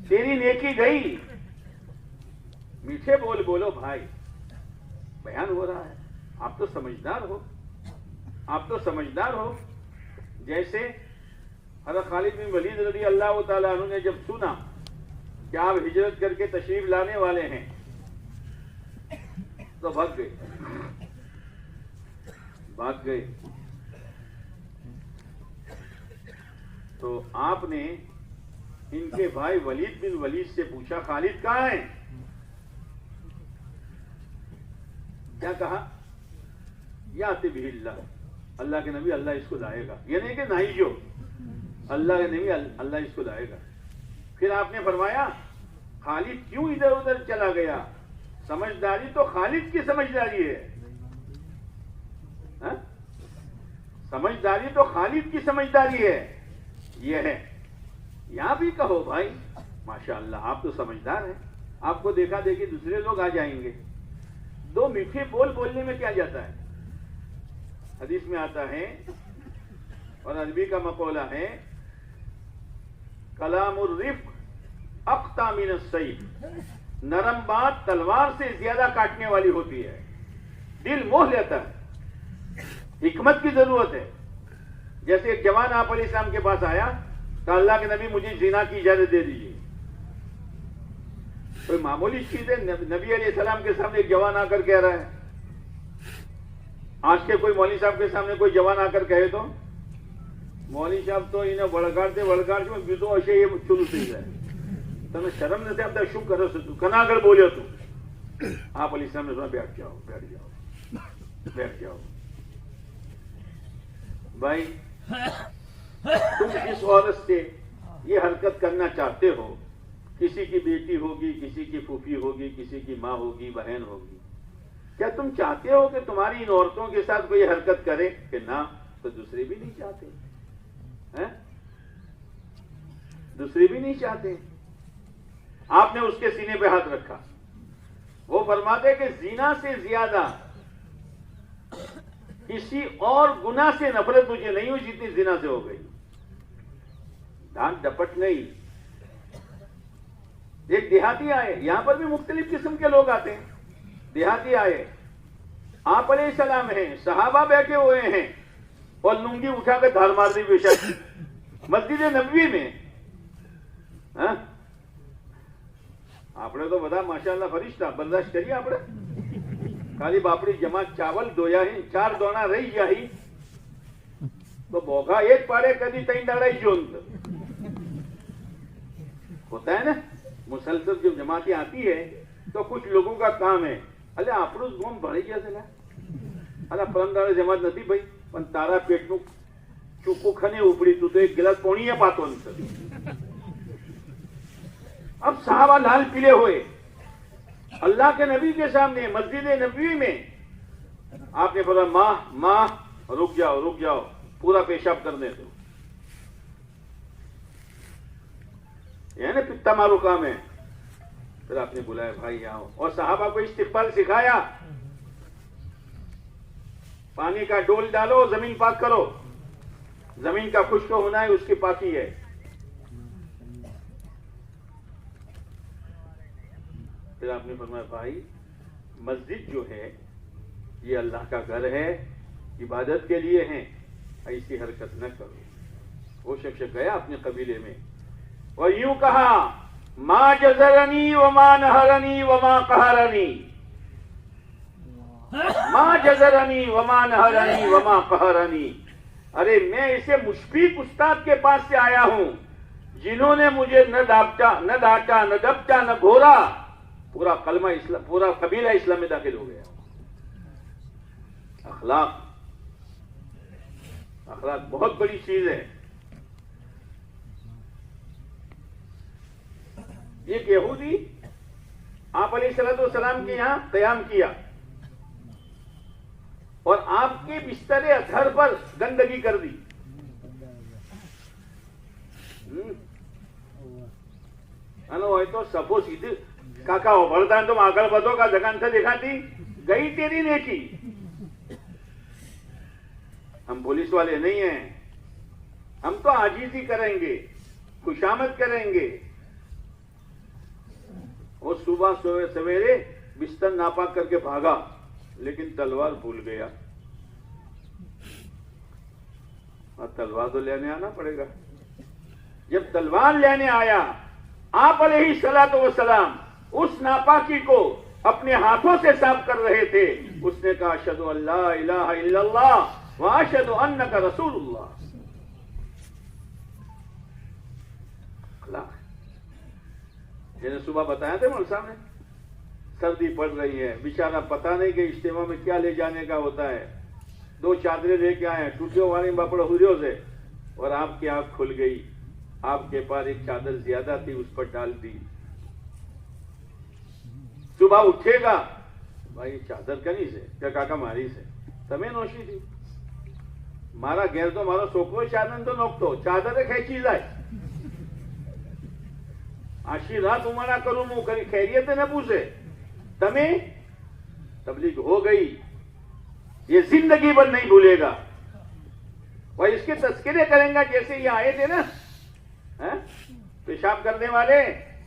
تیری نیکی گئی. میٹھے بول بولو بھائی, بیان ہو رہا ہے, آپ تو سمجھدار ہو, آپ تو سمجھدار ہو. جیسے حضرت خالد بن ولید رضی اللہ تعالیٰ عنہ نے جب سنا کہ آپ ہجرت کر کے تشریف لانے والے ہیں تو بھاگ گئے. تو آپ نے ان کے بھائی ولید بن ولید سے پوچھا خالد کہاں ہیں؟ کیا کہا؟ یاتی بہ اللہ, اللہ کے نبی اللہ اس کو لائے گا. یہ نہیں کہ نہیں جو اللہ کے نبی اللہ اس کو لائے گا. پھر آپ نے فرمایا خالد کیوں ادھر ادھر چلا گیا؟ سمجھداری تو خالد کی سمجھداری ہے, سمجھداری تو خالد کی سمجھداری ہے. یہ ہے یہاں بھی کہو بھائی ماشاءاللہ آپ تو سمجھدار ہیں, آپ کو دیکھا دیکھی دوسرے لوگ آ جائیں گے. 2 میٹھے بول بولنے میں کیا جاتا ہے؟ حدیث میں آتا ہے اور عربی کا مقولہ ہے کلام الرفق اقطع من السیف, نرم بات تلوار سے زیادہ کاٹنے والی ہوتی ہے, دل موہ لیتا ہے. حکمت کی ضرورت ہے. جیسے ایک جوان آپ علیہ السلام کے پاس آیا تو اللہ کے نبی مجھے زنا کی اجازت دے دیجیے. کوئی معمولی چیز ہے؟ نبی علیہ السلام کے سامنے ایک جوان آ کر کہہ رہا ہے. آج کے کوئی مولوی صاحب کے سامنے کوئی جوان آ کر کہے تو مولوی صاحب تو انہیں વળગાડશે બીજો હશે એ ચૂલું થઈ જાય. તમે શરમ નથી આપતા? શું કરો છો તું? કના આગળ બોલ્યો તું? آپ علیہ السلام نے بیٹھ جاؤ بیٹھ جاؤ بیٹھ جاؤ. بھائی تم جس عورت سے یہ حرکت کرنا چاہتے ہو، کسی کی بیٹی ہوگی، کسی کی پھوپھی ہوگی، کسی کی ماں ہوگی، بہن ہوگی، کیا تم چاہتے ہو کہ تمہاری ان عورتوں کے ساتھ کوئی حرکت کرے؟ کہ نہ، تو دوسرے بھی نہیں چاہتے ہیں، دوسرے بھی نہیں چاہتے. آپ نے اس کے سینے پہ ہاتھ رکھا. وہ فرماتے کہ زنا سے زیادہ کسی اور گناہ سے نفرت مجھے نہیں ہوئی جتنی زنا سے ہو گئی. دانت ڈپٹ نہیں. ایک دیہاتی آئے، یہاں پر بھی مختلف قسم کے لوگ آتے ہیں. دیہاتی آئے، آپ علیہ السلام ہیں، صحابہ بیٹھے ہوئے ہیں، اور لنگی اٹھا کے دھار مار دی پیشہ مسجد نبوی میں. آپ نے تو بتا ماشاءاللہ فرشتہ برداشت کریے. آپ خالی باپڑی جمع چاول دویا ہی 4 دونا رہی جاہی تو بوگا ایک پاڑے کدی 3 داڑائی جونت ہوتا ہے نا. مسلسل جب جماعتیں آتی ہے تو کچھ لوگوں کا کام ہے، اللہ آپ گوم بڑھے گیا تھا اللہ پرم داڑے جماعت نہیں بھائی پن تارا پیٹ میں چوکو کھنے اوپڑی تو ایک گلاس پونی ہے پاتو ان. اب صحابہ لال پیلے ہوئے اللہ کے نبی کے سامنے مسجد نبوی میں. آپ نے فرمایا ماں رک جاؤ پورا پیشاب کرنے دو. یہ نا پتا مارو کام ہے. پھر آپ نے بلایا بھائی آؤ، اور صحابہ کو استقبال سکھایا. پانی کا ڈول ڈالو، زمین پاک کرو. زمین کا خشک ہونا ہے، اس کی پاکی ہے. پھر آپ نے فرمایا بھائی مسجد جو ہے یہ اللہ کا گھر ہے، عبادت کے لیے ہیں، ایسی حرکت نہ کرو. وہ شخص گیا اپنے قبیلے میں اور یوں کہا ما جزرنی وما نہرنی وما قہرنی، ما جزرنی وما نہرنی وما قہرنی. ارے میں اسے مشفق استاد کے پاس سے آیا ہوں جنہوں نے مجھے نہ ڈانٹا نہ ڈپٹا نہ گھورا. پورا کلمہ اسلام، پورا قبیلہ اسلام میں داخل ہو گیا. اخلاق بہت بڑی چیز ہے. ایک یہودی آپ علیہ الصلوۃ والسلام کے یہاں قیام کیا اور آپ کے بستر اطہر پر گندگی کر دی. تو سپو سیدھے کاکا ابھرتا ہے تم آگل بدو کا جگان سے دکھاتی گئی تیری نیکی. ہم پولیس والے نہیں ہیں، ہم تو عاجزی کریں گے، خوشامد کریں گے. وہ صبح سویرے بستر ناپاک کر کے بھاگا لیکن تلوار بھول گیا. اور تلوار تو لینے آنا پڑے گا. جب تلوار لینے آیا آپ علیہ الصلوۃ والسلام اس ناپاکی کو اپنے ہاتھوں سے صاف کر رہے تھے. اس نے کہا اشہد ان لا الہ الا اللہ واشہد انک رسول اللہ. جنہیں صبح بتایا تھے مول صاحب نے، سردی پڑ رہی ہے، بیچارہ پتہ نہیں کہ اجتماع میں کیا لے جانے کا ہوتا ہے. 2 چادریں لے کے آئے ٹوٹیوں والی باپڑ ہریوں سے، اور آپ کی آنکھ کھل گئی. آپ کے پاس ایک چادر زیادہ تھی، اس پر ڈال دی. صبح اٹھے گا بھائی چادر کنی سے کیا کاکا ماری سے تمہیں نوشی تھی مارا گھر تو مارو چھوکرو چادر تو نوکتو چادر کھینچی جائے. آشی رات امانا کروں مو کری خیریت نہ پوچھے. تمہیں تبلیغ ہو گئی، یہ زندگی بھر نہیں بھولے گا. وہ اس کے تذکرے کریں گا جیسے یہ آئے تھے نا پیشاب کرنے والے،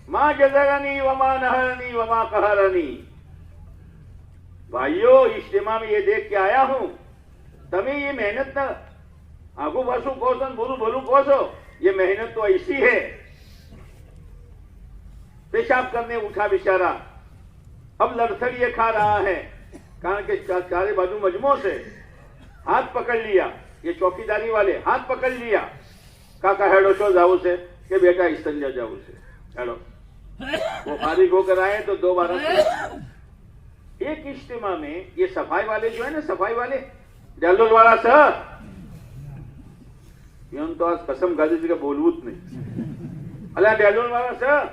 ما جزرنی وما نہرنی وما قہرنی. بھائیو اجتماع میں یہ دیکھ کے آیا ہوں تمہیں یہ محنت نہ آگو بسو کوسن برو بھلو کوسو، یہ محنت تو ایسی ہے. پیشاب کرنے اٹھا بیچارہ، اب لڑتھڑیے کھا رہا ہے کہاں کہ چارے بازو مجموع سے ہاتھ پکڑ لیا. یہ چوکیداری والے ہاتھ پکڑ لیا. کاکا ہیڈو چو جاؤ سے کہ بیٹا استنجا جاؤ سے ہیڈو. وہ فارغ ہو کر آئے تو 2 بار ایک اجتماع میں یہ صفائی والے جو ہے نا، صفائی والے ڈالول والا سر یہ تو آج قسم گاجی جی کا بولوت نہیں اللہ ڈالول والا سر.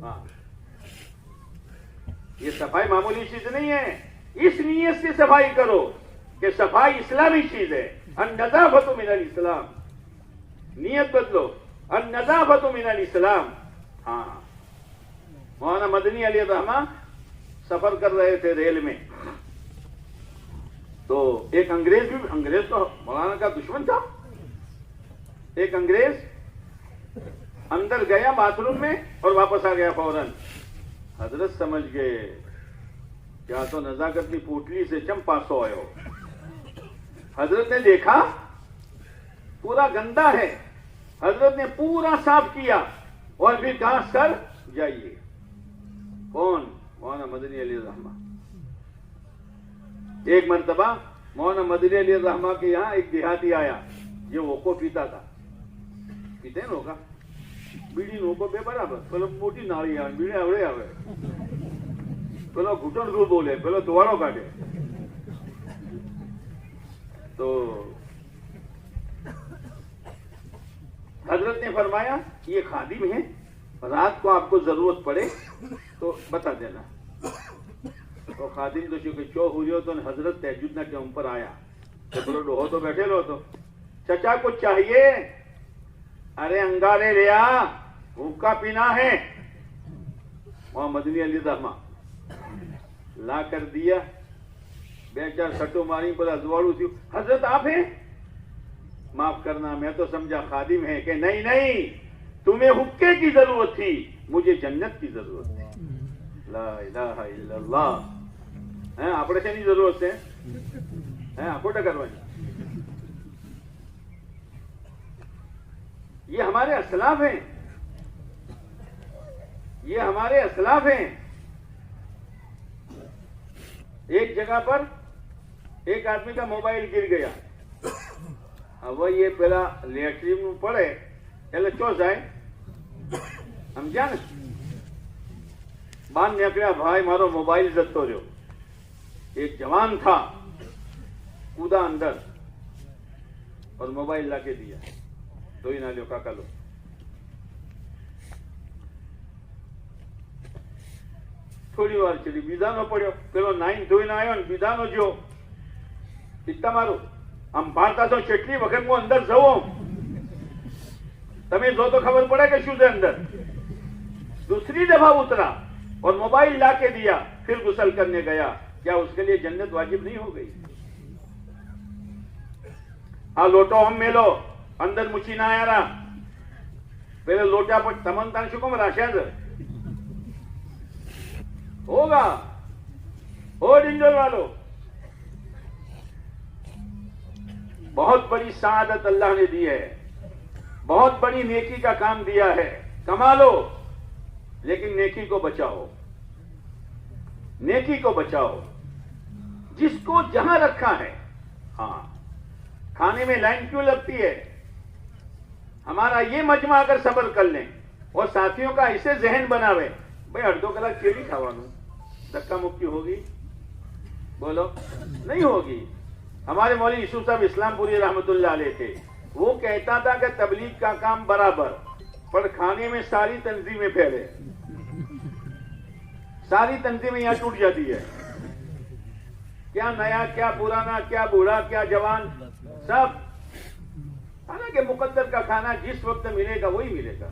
ہاں یہ صفائی معمولی چیز نہیں ہے. اس نیت سے صفائی کرو کہ صفائی اسلامی چیز ہے. النظافت من الاسلام. نیت بدلو. النظافت من الاسلام. ہاں مولانا مدنی علیہ الرحمہ سفر کر رہے تھے ریل میں، تو ایک انگریز تو مولانا کا دشمن تھا. ایک انگریز اندر گیا باتھ روم میں اور واپس آ گیا فوراً. حضرت سمجھ گئے کیا تو نزاکت کی پوٹلی سے چم پاس ہو آئے ہو. حضرت نے دیکھا پورا گندا ہے. حضرت نے پورا صاف کیا اور پھر کہا سر جائیے. کون؟ مولانا مدنی علیہ الرحمہ. ایک مرتبہ مولانا مدنی علیہ الرحمہ کے یہاں ایک دیہاتی آیا جو ووکو پیتا تھا. پیتے ہیں ہوگا بیڑی نوکو بے برابر پہلو موٹی ناڑی آ بیڑے اوڑے آوے پہلو گھٹن رو بولے پہلو دوارو کاٹے. تو حضرت نے فرمایا یہ خادم ہے، رات کو آپ کو ضرورت پڑے تو بتا دینا. تو خادم تو چونکہ چو ہوئی ہو تو حضرت تہجد نہ کے اوپر آیا تو بولو ڈوہو تو بیٹھے لو. تو چچا کچھ چاہیے؟ ارے انگارے لیا بھوکا پینا ہے. وہاں مدنی علی الرحمہ لا کر دیا. بے چار سٹو ماری پر ازواڑو تھی. حضرت آپ ہیں؟ معاف کرنا میں تو سمجھا خادم ہے. کہ نہیں تمہیں حکے کی ضرورت تھی، مجھے جنت کی ضرورت تھی. لا الہ الا اللہ. આપણે શેની જરૂરત છે? આખોટા કરવાની. یہ ہمارے اسلاف ہیں. یہ ہمارے اسلاف ہیں. ایک جگہ پر ایک آدمی کا موبائل گر گیا. اب یہ پہلا لیٹرین میں پڑے એટલે ચો જાય સમજ્યા ને. બાન નીકળ્યા ભાઈ મારો મોબાઈલ જતો રહ્યો. ایک جوان تھا کودا اندر اور موبائل لا کے دیا. دو ہی نہ لو کاکا لو. تھوڑی وار چلی بیدانو پڑ્યો. પેલો નાઈન ધોઈને આવ્યો ને બીદાનો જો પિત્તા મારો આમ ભારતા તો કેટલી વખત હું અંદર જઉં તમે જો તો ખબર પડે કે શું છે અંદર. دوسری دفعہ اترا اور موبائل لا کے دیا. پھر غسل کرنے گیا. کیا اس کے لیے جنت واجب نہیں ہو گئی؟ آ لوٹو ہم میلو اندر مچی نہ آیا رہا. پہلے لوٹا پر تمن تان شکم راشد ہوگا. ہو ڈنجل والو بہت بڑی سعادت اللہ نے دی ہے. بہت بڑی نیکی کا کام دیا ہے. کما لو لیکن نیکی کو بچاؤ. نیکی کو بچاؤ. جس کو جہاں رکھا ہے. ہاں کھانے میں لائن کیوں لگتی ہے؟ ہمارا یہ مجمع اگر صبر کر لیں اور ساتھیوں کا اسے ذہن بناوے بھائی اڑدو کلاک چیری کھاوانو دھکا مکی ہوگی؟ بولو نہیں ہوگی. ہمارے مولوی یوسف صاحب اسلام پوری رحمت اللہ علیہ تھے. وہ کہتا تھا کہ تبلیغ کا کام برابر پر کھانے میں ساری تنظیمیں پھیلے. ساری تنظیمیں یہاں ٹوٹ جاتی ہے. کیا نیا کیا پرانا کیا بوڑھا کیا جوان سب. حالانکہ مقدر کا کھانا جس وقت ملے گا وہی ملے گا.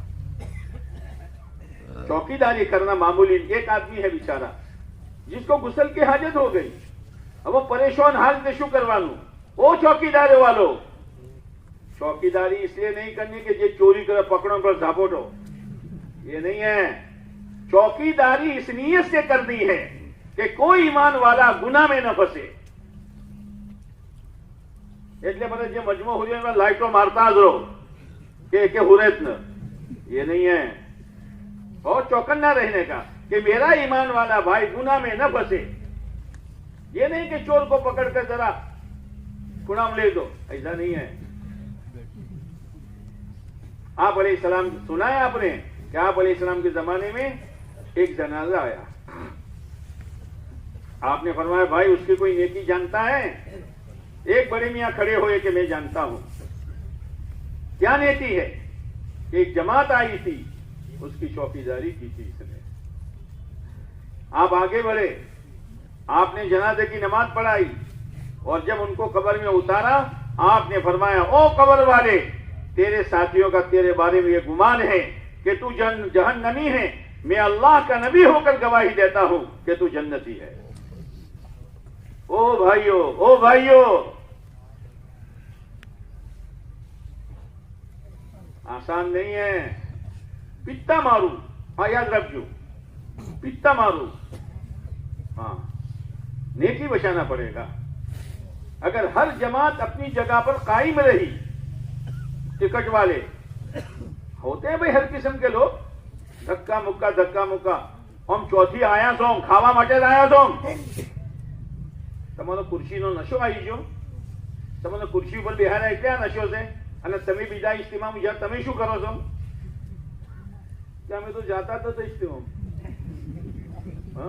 چوکیداری کرنا معمولی. ایک آدمی ہے بیچارہ جس کو غسل کی حاجت ہو گئی. اب وہ پریشان حال سے شو کروانو. وہ چوکیداری والو چوکیداری اس لیے نہیں کرنی کہ یہ چوری کر پکڑوں پر جھاپوٹو. یہ نہیں ہے. چوکیداری اس نیت سے کرنی ہے کہ کوئی ایمان والا گناہ میں نہ پھنسے. એટલે બધા જે મજમો હોય એમાં લાઈટો મારતા જ રહો કે હુરેત ન. یہ نہیں ہے. اور چوکنا رہنے کا کہ میرا ایمان والا بھائی گناہ میں نہ پھنسے. یہ نہیں کہ چور کو پکڑ کر ذرا گناہ لے دو. ایسا نہیں ہے. آپ علیہ السلام سنا ہے آپ نے کہ آپ علیہ السلام کے زمانے میں ایک جنازہ آیا. آپ نے فرمایا بھائی اس کی کوئی نیکی جانتا ہے؟ ایک بڑے میاں کھڑے ہوئے کہ میں جانتا ہوں. کیا نیکی ہے؟ ایک جماعت آئی تھی، اس کی چوکیداری کی تھی اس نے. آپ آگے بڑھے، آپ نے جنازے کی نماز پڑھائی، اور جب ان کو قبر میں اتارا آپ نے فرمایا او قبر والے، تیرے ساتھیوں کا تیرے بارے میں یہ گمان ہے کہ تو جہنمی ہے، میں اللہ کا نبی ہو کر گواہی دیتا ہوں کہ تو جنتی ہے. او بھائیو، آسان نہیں ہے. پتا مارو، ہاں یاد رکھو، پتا مارو، ہاں نیکی بچانا پڑے گا. اگر ہر جماعت اپنی جگہ پر قائم رہی، ٹکٹ والے ہوتے ہیں بھائی ہر قسم کے لوگ، دھکا مکا، ہم چوتھی آیا سو کھاوا مٹے لایا سو. تمہارا کرسی نو نشو آئی جو تمہارا کرسی پر بہار کیا نشو سے અને તમે બીજા ઇજ્તિમામાં જ્યાં તમે શું કરો છો? કે અમે તો જાતા હતા તો ઇજ્તિમા. હા,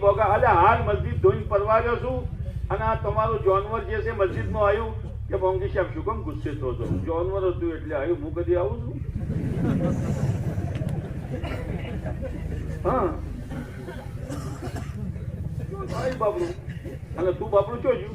બોગા અલે હાલ મસ્જિદ ધોઈને પરવાર્યો છું અને આ તમારું જાનવર જે છે મસ્જિદમાં આવ્યું કે મોંઘી સાહેબ શું કેમ ગુસ્સે થો છો? જાનવર હતું એટલે આવ્યું, હું કદી આવું છું? હા ભાઈ બાપડું, અને તું બાપડું ચોજ્યું,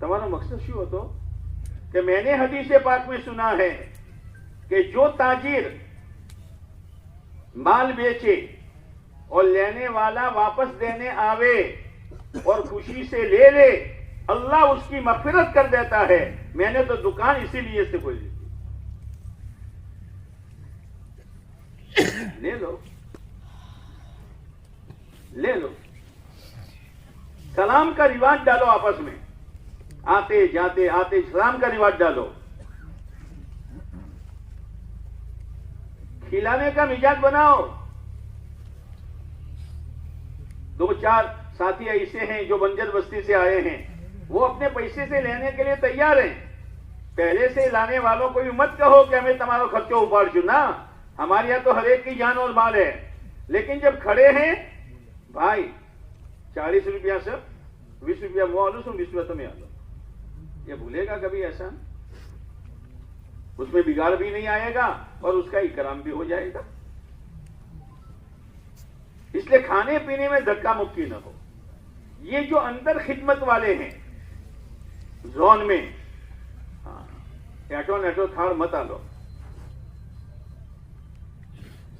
તમારો મકસદ શું હતો? کہ میں نے حدیث پاک میں سنا ہے کہ جو تاجر مال بیچے اور لینے والا واپس دینے آوے اور خوشی سے لے لے، اللہ اس کی مغفرت کر دیتا ہے. میں نے تو دکان اسی لیے سے کوئی لی تھی. لے لو. سلام کا رواج ڈالو آپس میں، آتے جاتے سلام کا رواج ڈالو. کھلانے کا مزاج بناؤ. 2-4 ساتھی ایسے ہیں جو بنجر بستی سے آئے ہیں، وہ اپنے پیسے سے لینے کے لیے تیار ہیں. پہلے سے لانے والوں کو بھی مت کہو کہ ہمیں تمہارا خرچہ اپاڑ چنا، ہمارے یہاں تو ہر ایک کی جان اور مال ہے. لیکن جب کھڑے ہیں بھائی 40 روپیہ سے 20 روپیہ وہ آلو سو 20 روپیہ تمہیں آلو، یہ بھولے گا کبھی ایسا؟ اس میں بگاڑ بھی نہیں آئے گا اور اس کا اکرام بھی ہو جائے گا. اس لیے کھانے پینے میں دھکا مکی نہ ہو. یہ جو اندر خدمت والے ہیں زون میں، ایٹو نیٹو تھاڑ مت آلو،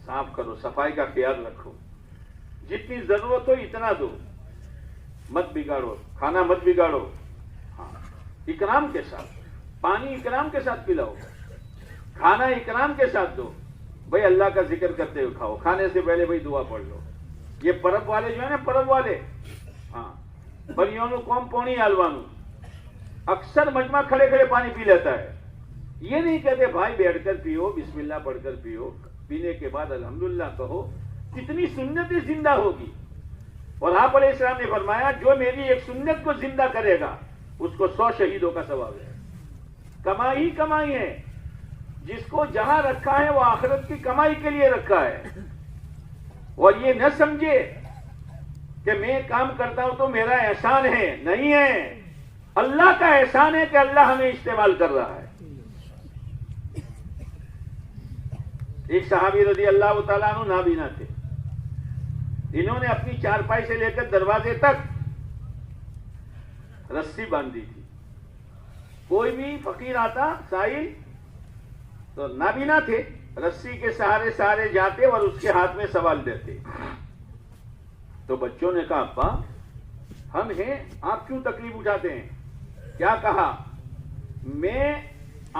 صاف کرو، صفائی کا خیال رکھو. جتنی ضرورت ہو اتنا دو، مت بگاڑو، کھانا مت بگاڑو. ہاں، اکرام کے ساتھ. پانی اکرام کے ساتھ پلاؤ، کھانا اکرام کے ساتھ دو. بھائی اللہ کا ذکر کرتے ہوئے کھاؤ، کھانے سے پہلے بھائی دعا پڑھ لو. یہ پرب والے جو ہے نا، پرب والے، ہاں، بریوں نو قوم پونی آلوانو اکثر مجمع کھڑے کھڑے پانی پی لیتا ہے. یہ نہیں کہتے بھائی بیٹھ کر پیو، بسم اللہ پڑھ کر پیو، پینے کے بعد الحمدللہ کہو. کتنی سنتیں زندہ ہوگی. اور آپ علیہ السلام نے فرمایا جو میری ایک سنت کو زندہ کرے گا اس کو 100 شہیدوں کا ثواب ہے. کمائی ہے. جس کو جہاں رکھا ہے وہ آخرت کی کمائی کے لیے رکھا ہے. اور یہ نہ سمجھے کہ میں کام کرتا ہوں تو میرا احسان ہے. نہیں ہے، اللہ کا احسان ہے کہ اللہ ہمیں استعمال کر رہا ہے. ایک صحابی رضی اللہ تعالیٰ عنہ نابینا تھے. انہوں نے اپنی چارپائی سے لے کر دروازے تک رسی باندھی تھی. کوئی بھی فقیر آتا سائل تو نابینا تھے، رسی کے سہارے سہارے جاتے اور اس کے ہاتھ میں سوال دیتے. تو بچوں نے کہا ابا ہم ہیں، آپ کیوں تکلیف اٹھاتے ہیں؟ کیا کہا؟ میں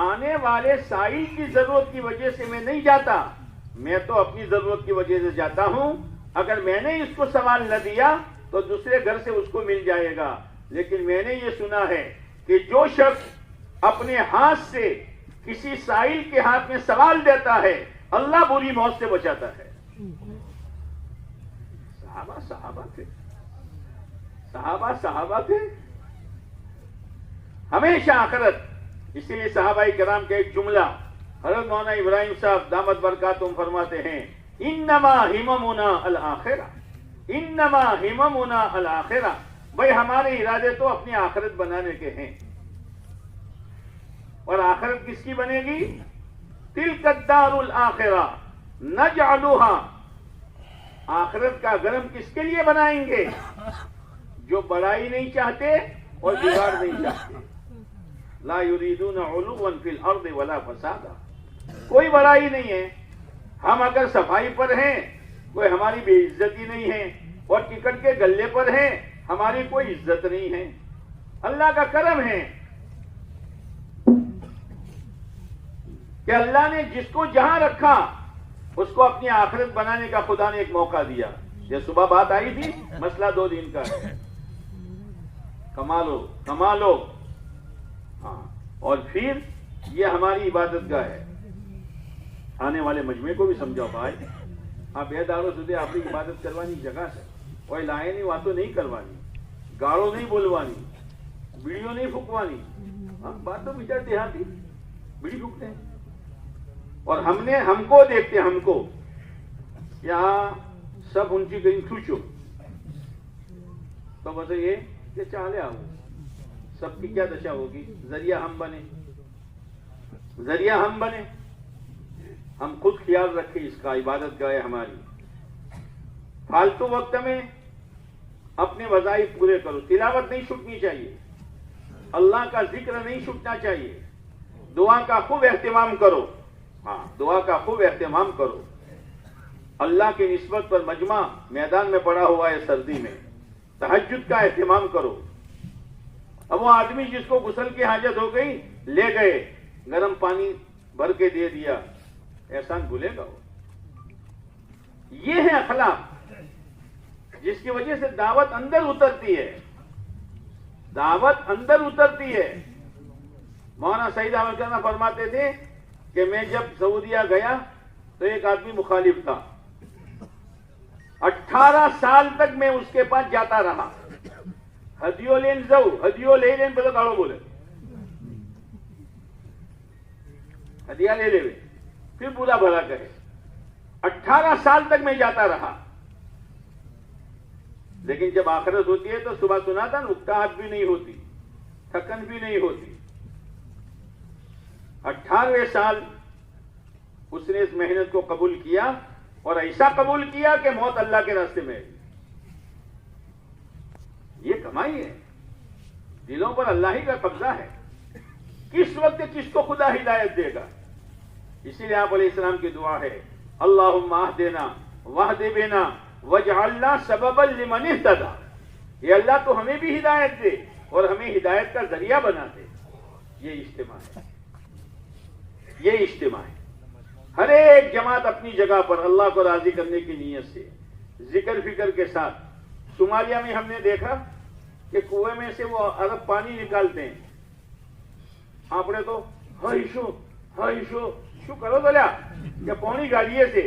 آنے والے سائل کی ضرورت کی وجہ سے میں نہیں جاتا، میں تو اپنی ضرورت کی وجہ سے جاتا ہوں. اگر میں نے اس کو سوال نہ دیا تو دوسرے گھر سے اس کو مل جائے گا. لیکن میں نے یہ سنا ہے کہ جو شخص اپنے ہاتھ سے کسی سائل کے ہاتھ میں سوال دیتا ہے اللہ بری موت سے بچاتا ہے. صحابہ تھے ہمیشہ آخرت. اسی لیے صحابہ کرام کا ایک جملہ حضرت مولانا ابراہیم صاحب دامت برکاتہم فرماتے ہیں، انما ہممنا الآخرہ، انما ہممنا الآخرہ. بھائی ہمارے ارادے تو اپنی آخرت بنانے کے ہیں. اور آخرت کس کی بنے گی؟ تلک الدار الآخرہ نجعلها. آخرت کا گرم کس کے لیے بنائیں گے؟ جو بڑائی نہیں چاہتے اور بگاڑ نہیں چاہتے. لا یریدون علوا فی الارض ولا فسادا. کوئی بڑائی نہیں ہے. ہم اگر صفائی پر ہیں کوئی ہماری بے عزتی نہیں ہے، اور ٹکٹ کے گلے پر ہیں ہماری کوئی عزت نہیں ہے. اللہ کا کرم ہے کہ اللہ نے جس کو جہاں رکھا اس کو اپنی آخرت بنانے کا خدا نے ایک موقع دیا. یہ صبح بات آئی تھی، مسئلہ 2 دن کا ہے. کما لو. ہاں، اور پھر یہ ہماری عبادت گاہ ہے. آنے والے مجمع کو بھی سمجھاؤ بھائی، آپ بے دارو سدے اپنی عبادت کروانی جگہ ہے. کوئی لائے نہیں واتوں نہیں کروانی، گاڑوں نہیں بولوانی، بیڑیوں نہیں پھکوانی. بات تو بیچار دیہاتی بیڑی پھکتے ہیں. اور ہم کو دیکھتے، ہم کو یہاں سب ان کی گئی کھوچو تو بس یہ کہ چالے آؤ، سب کی کیا دشا ہوگی؟ ذریعہ ہم بنے. ہم خود خیال رکھیں اس کا. عبادت گاہ ہماری. فالتو وقت میں اپنے وظائف پورے کرو. تلاوت نہیں چھوٹنی چاہیے، اللہ کا ذکر نہیں چھوٹنا چاہیے. دعا کا خوب اہتمام کرو. ہاں، دعا کا خوب اہتمام کرو. اللہ کی نسبت پر مجمع میدان میں پڑا ہوا ہے سردی میں. تہجد کا اہتمام کرو. اب وہ آدمی جس کو غسل کی حاجت ہو گئی لے گئے، گرم پانی بھر کے دے دیا، احسان بھولے گا وہ؟ یہ ہے اخلاق جس کی وجہ سے دعوت اندر اترتی ہے. دعوت اندر اترتی ہے. مولانا سعید احمد کرنا فرماتے تھے کہ میں جب سعودیہ گیا تو ایک آدمی مخالف تھا. 18 سال تک میں اس کے پاس جاتا رہا. ہدیو لین پہ تو کاڑو بولے ہدیہ لے لے پھر برا بھلا کہے. 18 سال تک میں جاتا رہا. لیکن جب آخرت ہوتی ہے تو صبح سنا تھا نقطہ بھی نہیں ہوتی، تھکن بھی نہیں ہوتی. 18ویں سال اس نے اس محنت کو قبول کیا، اور ایسا قبول کیا کہ موت اللہ کے راستے میں. یہ کمائی ہے. دلوں پر اللہ ہی کا قبضہ ہے. کس وقت کس کو خدا ہدایت دے گا. اسی لیے آپ علیہ السلام کی دعا ہے، اللہم اہدنا واہد بنا واجعلنا سببا لمن اہتدی. یہ اللہ تو ہمیں بھی ہدایت دے اور ہمیں ہدایت کا ذریعہ بنا دے. یہ اجتماع ہے. یہ اجتماع ہے. ہر ایک جماعت اپنی جگہ پر اللہ کو راضی کرنے کی نیت سے ذکر فکر کے ساتھ. صومالیہ میں ہم نے دیکھا کہ کنویں میں سے وہ عرب پانی نکالتے ہیں. آپ نے تو ہائی شو کرو تو لیا کہ پانی گاڑیے سے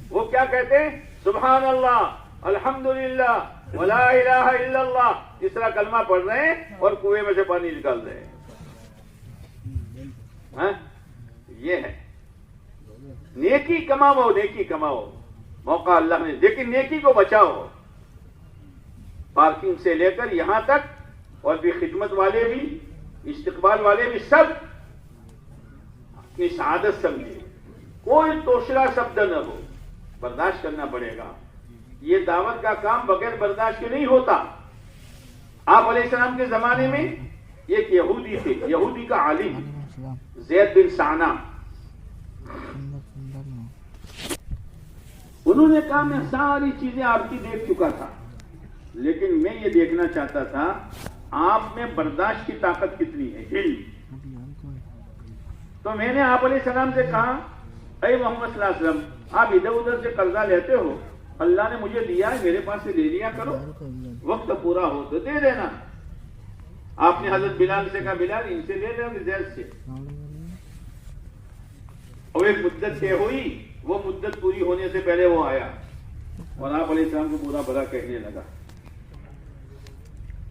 وہ کیا کہتے ہیں؟ سبحان اللہ الحمدللہ ولا الہ الا اللہ. تیسرا کلمہ پڑھ رہے ہیں اور کنویں میں سے پانی نکال رہے ہیں. یہ ہے نیکی کماؤ. موقع اللہ نے، لیکن نیکی کو بچاؤ. پارکنگ سے لے کر یہاں تک، اور بھی خدمت والے بھی، استقبال والے بھی، سب اپنی سعادت سمجھے. کوئی توشرا شبد نہ ہو. برداشت کرنا پڑے گا. یہ دعوت کا کام بغیر برداشت کے نہیں ہوتا. آپ علیہ السلام کے زمانے میں ایک یہودی تھے، یہودی کا عالم زید بن سانا، انہوں نے کہا میں ساری چیزیں آپ کی دیکھ چکا تھا، لیکن میں یہ دیکھنا چاہتا تھا آپ میں برداشت کی طاقت کتنی ہے، علم۔ تو میں نے آپ علیہ السلام سے کہا اے محمد صلی اللہ علیہ وسلم، آپ ادھر ادھر سے قرضہ لیتے ہو، اللہ نے مجھے دیا ہے، میرے پاس سے لے لیا کرو، وقت پورا ہو تو دے دینا۔ آپ نے حضرت بلال سے کہا بلال ان سے لے لینا زید سے، اور ایک مدت طے ہوئی، وہ مدت پوری ہونے سے پہلے وہ آیا اور آپ علیہ السلام کو برا بھلا کہنے لگا۔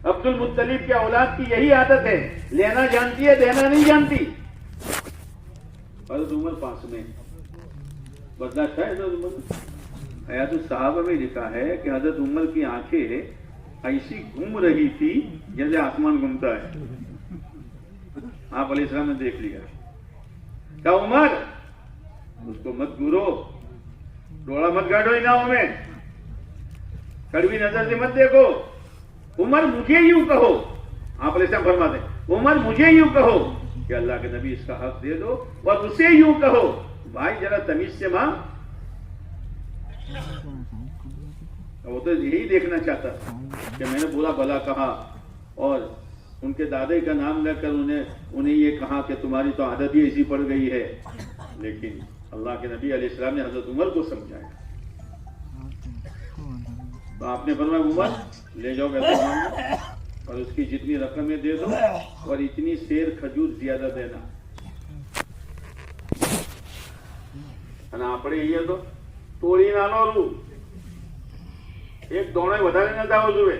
عبد المطلب کی اولاد کی یہی عادت ہے، لینا جانتی ہے دینا نہیں جانتی۔ حضرت عمر پاس میں برداشت ہے حضرت عمر۔ حیات الصحابہ میں لکھا ہے کہ حضرت عمر کی آنکھیں ایسی گھوم رہی تھی جیسے آسمان گھومتا ہے۔ آپ علیہ السلام نے دیکھ لیا، کہا عمر اس کو مت گورو، ڈوڑا مت گاڑو اناؤں میں، کڑوی نظر سے مت دیکھو، عمر مجھے یوں کہو۔ آپ علیہ السلام فرماتے ہیں عمر مجھے یوں کہو کہ اللہ کے نبی اس کا حق دے دو، اور اسے یوں کہو بھائی ذرا تمیز سے ماں۔ وہ تو یہی دیکھنا چاہتا تھا کہ میں نے برا بھلا کہا اور ان کے دادے کا نام لے کر انہیں یہ کہا کہ تمہاری تو عادت ہی ایسی پڑ گئی ہے، لیکن اللہ کے نبی علیہ السلام نے حضرت عمر کو سمجھایا۔ تو آپ نے فرمایا عمر لے جاؤ بیت المال میں اور اس کی جتنی رقمیں دے دو اور اتنی سیر کھجور زیادہ دینا۔ આપણે અહીંયા તો તોડી નાનો રૂ એક દોણે વધારે ન થવો જોઈએ,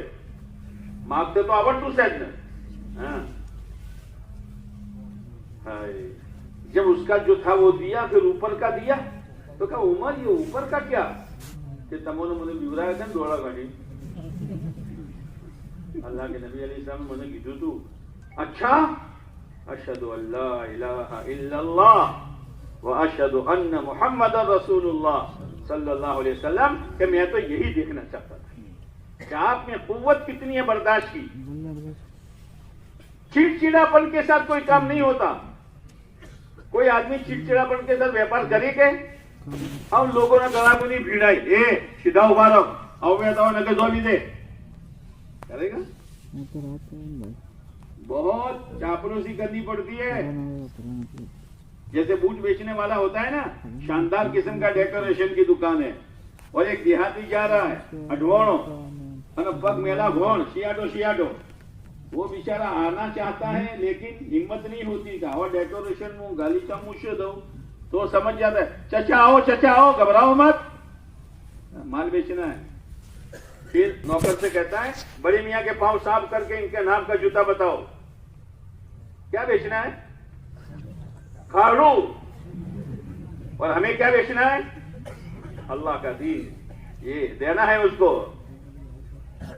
માગતે તો આવડતું છે જ ને। جب اس کا جو تھا وہ دیا، پھر اوپر کا دیا تو کہا عمر یہ اوپر کا کیا کہ تمہوں نے مجھے بیورایا تھا دوڑا گاڑی۔ اللہ کے نبی علیہ السلام نے مجھے کیدھو تو اچھا اشہد ان لا الہ الا اللہ واشہد ان محمد رسول اللہ صلی اللہ علیہ وسلم، کہ میں تو یہی دیکھنا چاہتا تھا کہ آپ میں قوت کتنی ہے برداشت کی۔ چڑچڑاپن کے ساتھ کوئی کام نہیں ہوتا۔ کوئی آدمی چڑچڑاپن کے ساتھ ویپار کرے کہ ہم لوگوں نے گلا کو نہیں بھیڑائی، اے سیدھا ابھا رہو، آؤ میں تو نہ کہ دو بھی دے کرے گا۔ بہت چاپلوسی کرنی پڑتی ہے۔ جیسے بوٹ بیچنے والا ہوتا ہے نا، شاندار قسم کا ڈیکوریشن کی دکان ہے اور ایک دیہاتی جا رہا ہے اڈوانو پگ میلا گھوڑ شیاٹو شیاٹو، وہ بیچارہ آنا چاہتا ہے لیکن ہمت نہیں ہوتی کا، اور ڈیکوریشن میں گالی کا منہ دو تو سمجھ جاتا ہے چچا آؤ گھبراؤ مت، مال بیچنا ہے۔ پھر نوکر سے کہتا ہے بڑی میاں کے پاؤں صاف کر کے ان کے نام کا جوتا بتاؤ، کیا بیچنا ہے؟ کھاڑو۔ اور ہمیں کیا بیچنا ہے؟ اللہ کا دین، یہ دینا ہے اس کو۔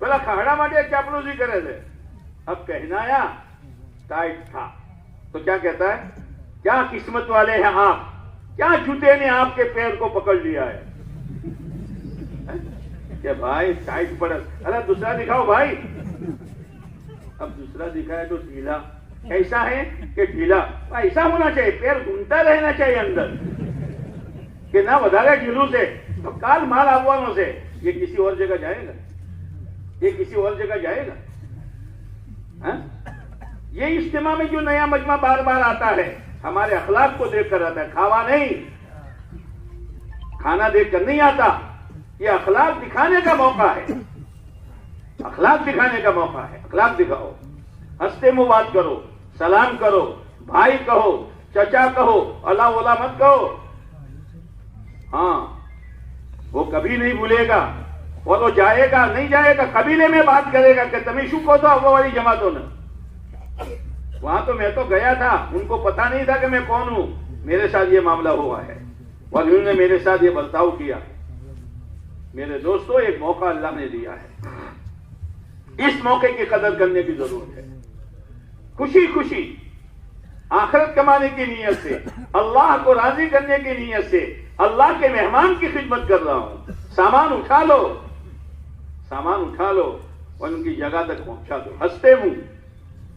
بلا کھاڑا ماٹے چاپلوسی کرے تھے، اب کہنا آیا ٹائٹ تھا تو کیا کہتا ہے کیا قسمت والے ہیں آپ، کیا جوتے نے آپ کے پیر کو پکڑ لیا ہے کہ بھائی ٹائٹ پڑا، ارے دوسرا دکھاؤ بھائی۔ اب دوسرا دکھائے تو ڈھیلا، ایسا ہے کہ ڈھیلا ایسا ہونا چاہیے، پیر گھومتا رہنا چاہیے اندر کہ نہ ودھارے ڈھیلو سے تو کال مال آوانوں سے یہ کسی اور جگہ جائے گا، یہ کسی اور جگہ جائے گا۔ یہ اجتماع میں جو نیا مجمع بار بار آتا ہے ہمارے اخلاق کو دیکھ کر آتا ہے، کھاوا نہیں، کھانا دیکھ کر نہیں آتا، یہ اخلاق دکھانے کا موقع ہے، اخلاق دکھانے کا موقع ہے۔ اخلاق دکھاؤ، ہنستے منہ بات کرو، سلام کرو، بھائی کہو، چچا کہو، اللہ اولا مت کہو۔ ہاں وہ کبھی نہیں بھولے گا، اور وہ جائے گا نہیں جائے گا قبیلے میں بات کرے گا کہ تمہیں شو کو تو وہ والی جماعتوں نے، وہاں تو میں تو گیا تھا، ان کو پتا نہیں تھا کہ میں کون ہوں، میرے ساتھ یہ معاملہ ہوا ہے اور انہوں نے میرے ساتھ یہ برتاؤ کیا۔ میرے دوستوں ایک موقع اللہ نے دیا ہے، اس موقع کی قدر کرنے کی ضرورت ہے۔ خوشی خوشی آخرت کمانے کی نیت سے، اللہ کو راضی کرنے کی نیت سے اللہ کے مہمان کی خدمت کر رہا ہوں، سامان اٹھا لو، سامان اٹھا لو اور ان کی جگہ تک پہنچا دو، ہنستے منہ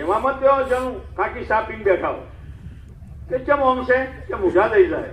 એમાં મત કયો જણું કાકી સા પીને બેઠા હો કે ચમ ઓમ છે કે મુઢા દઈ જાય,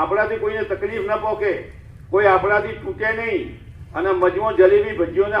આપણાથી કોઈને તકલીફ ન પહોંચે, કોઈ આપણાથી તૂટે નહીં અને મજમો જલેબી ભજીઓને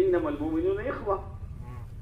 ઇન્નમલ મુમિનૂન ઇખ્વા,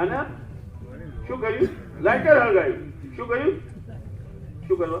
અને શું કર્યું? લાઇટર હળગાયું, શું કર્યું? શું કરવા?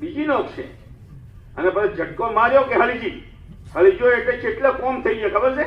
બીજી નોક છે અને પછી ઝટકો માર્યો કે હળીજો એટલે કેટલો કોમ થઈ ગયો ખબર છે?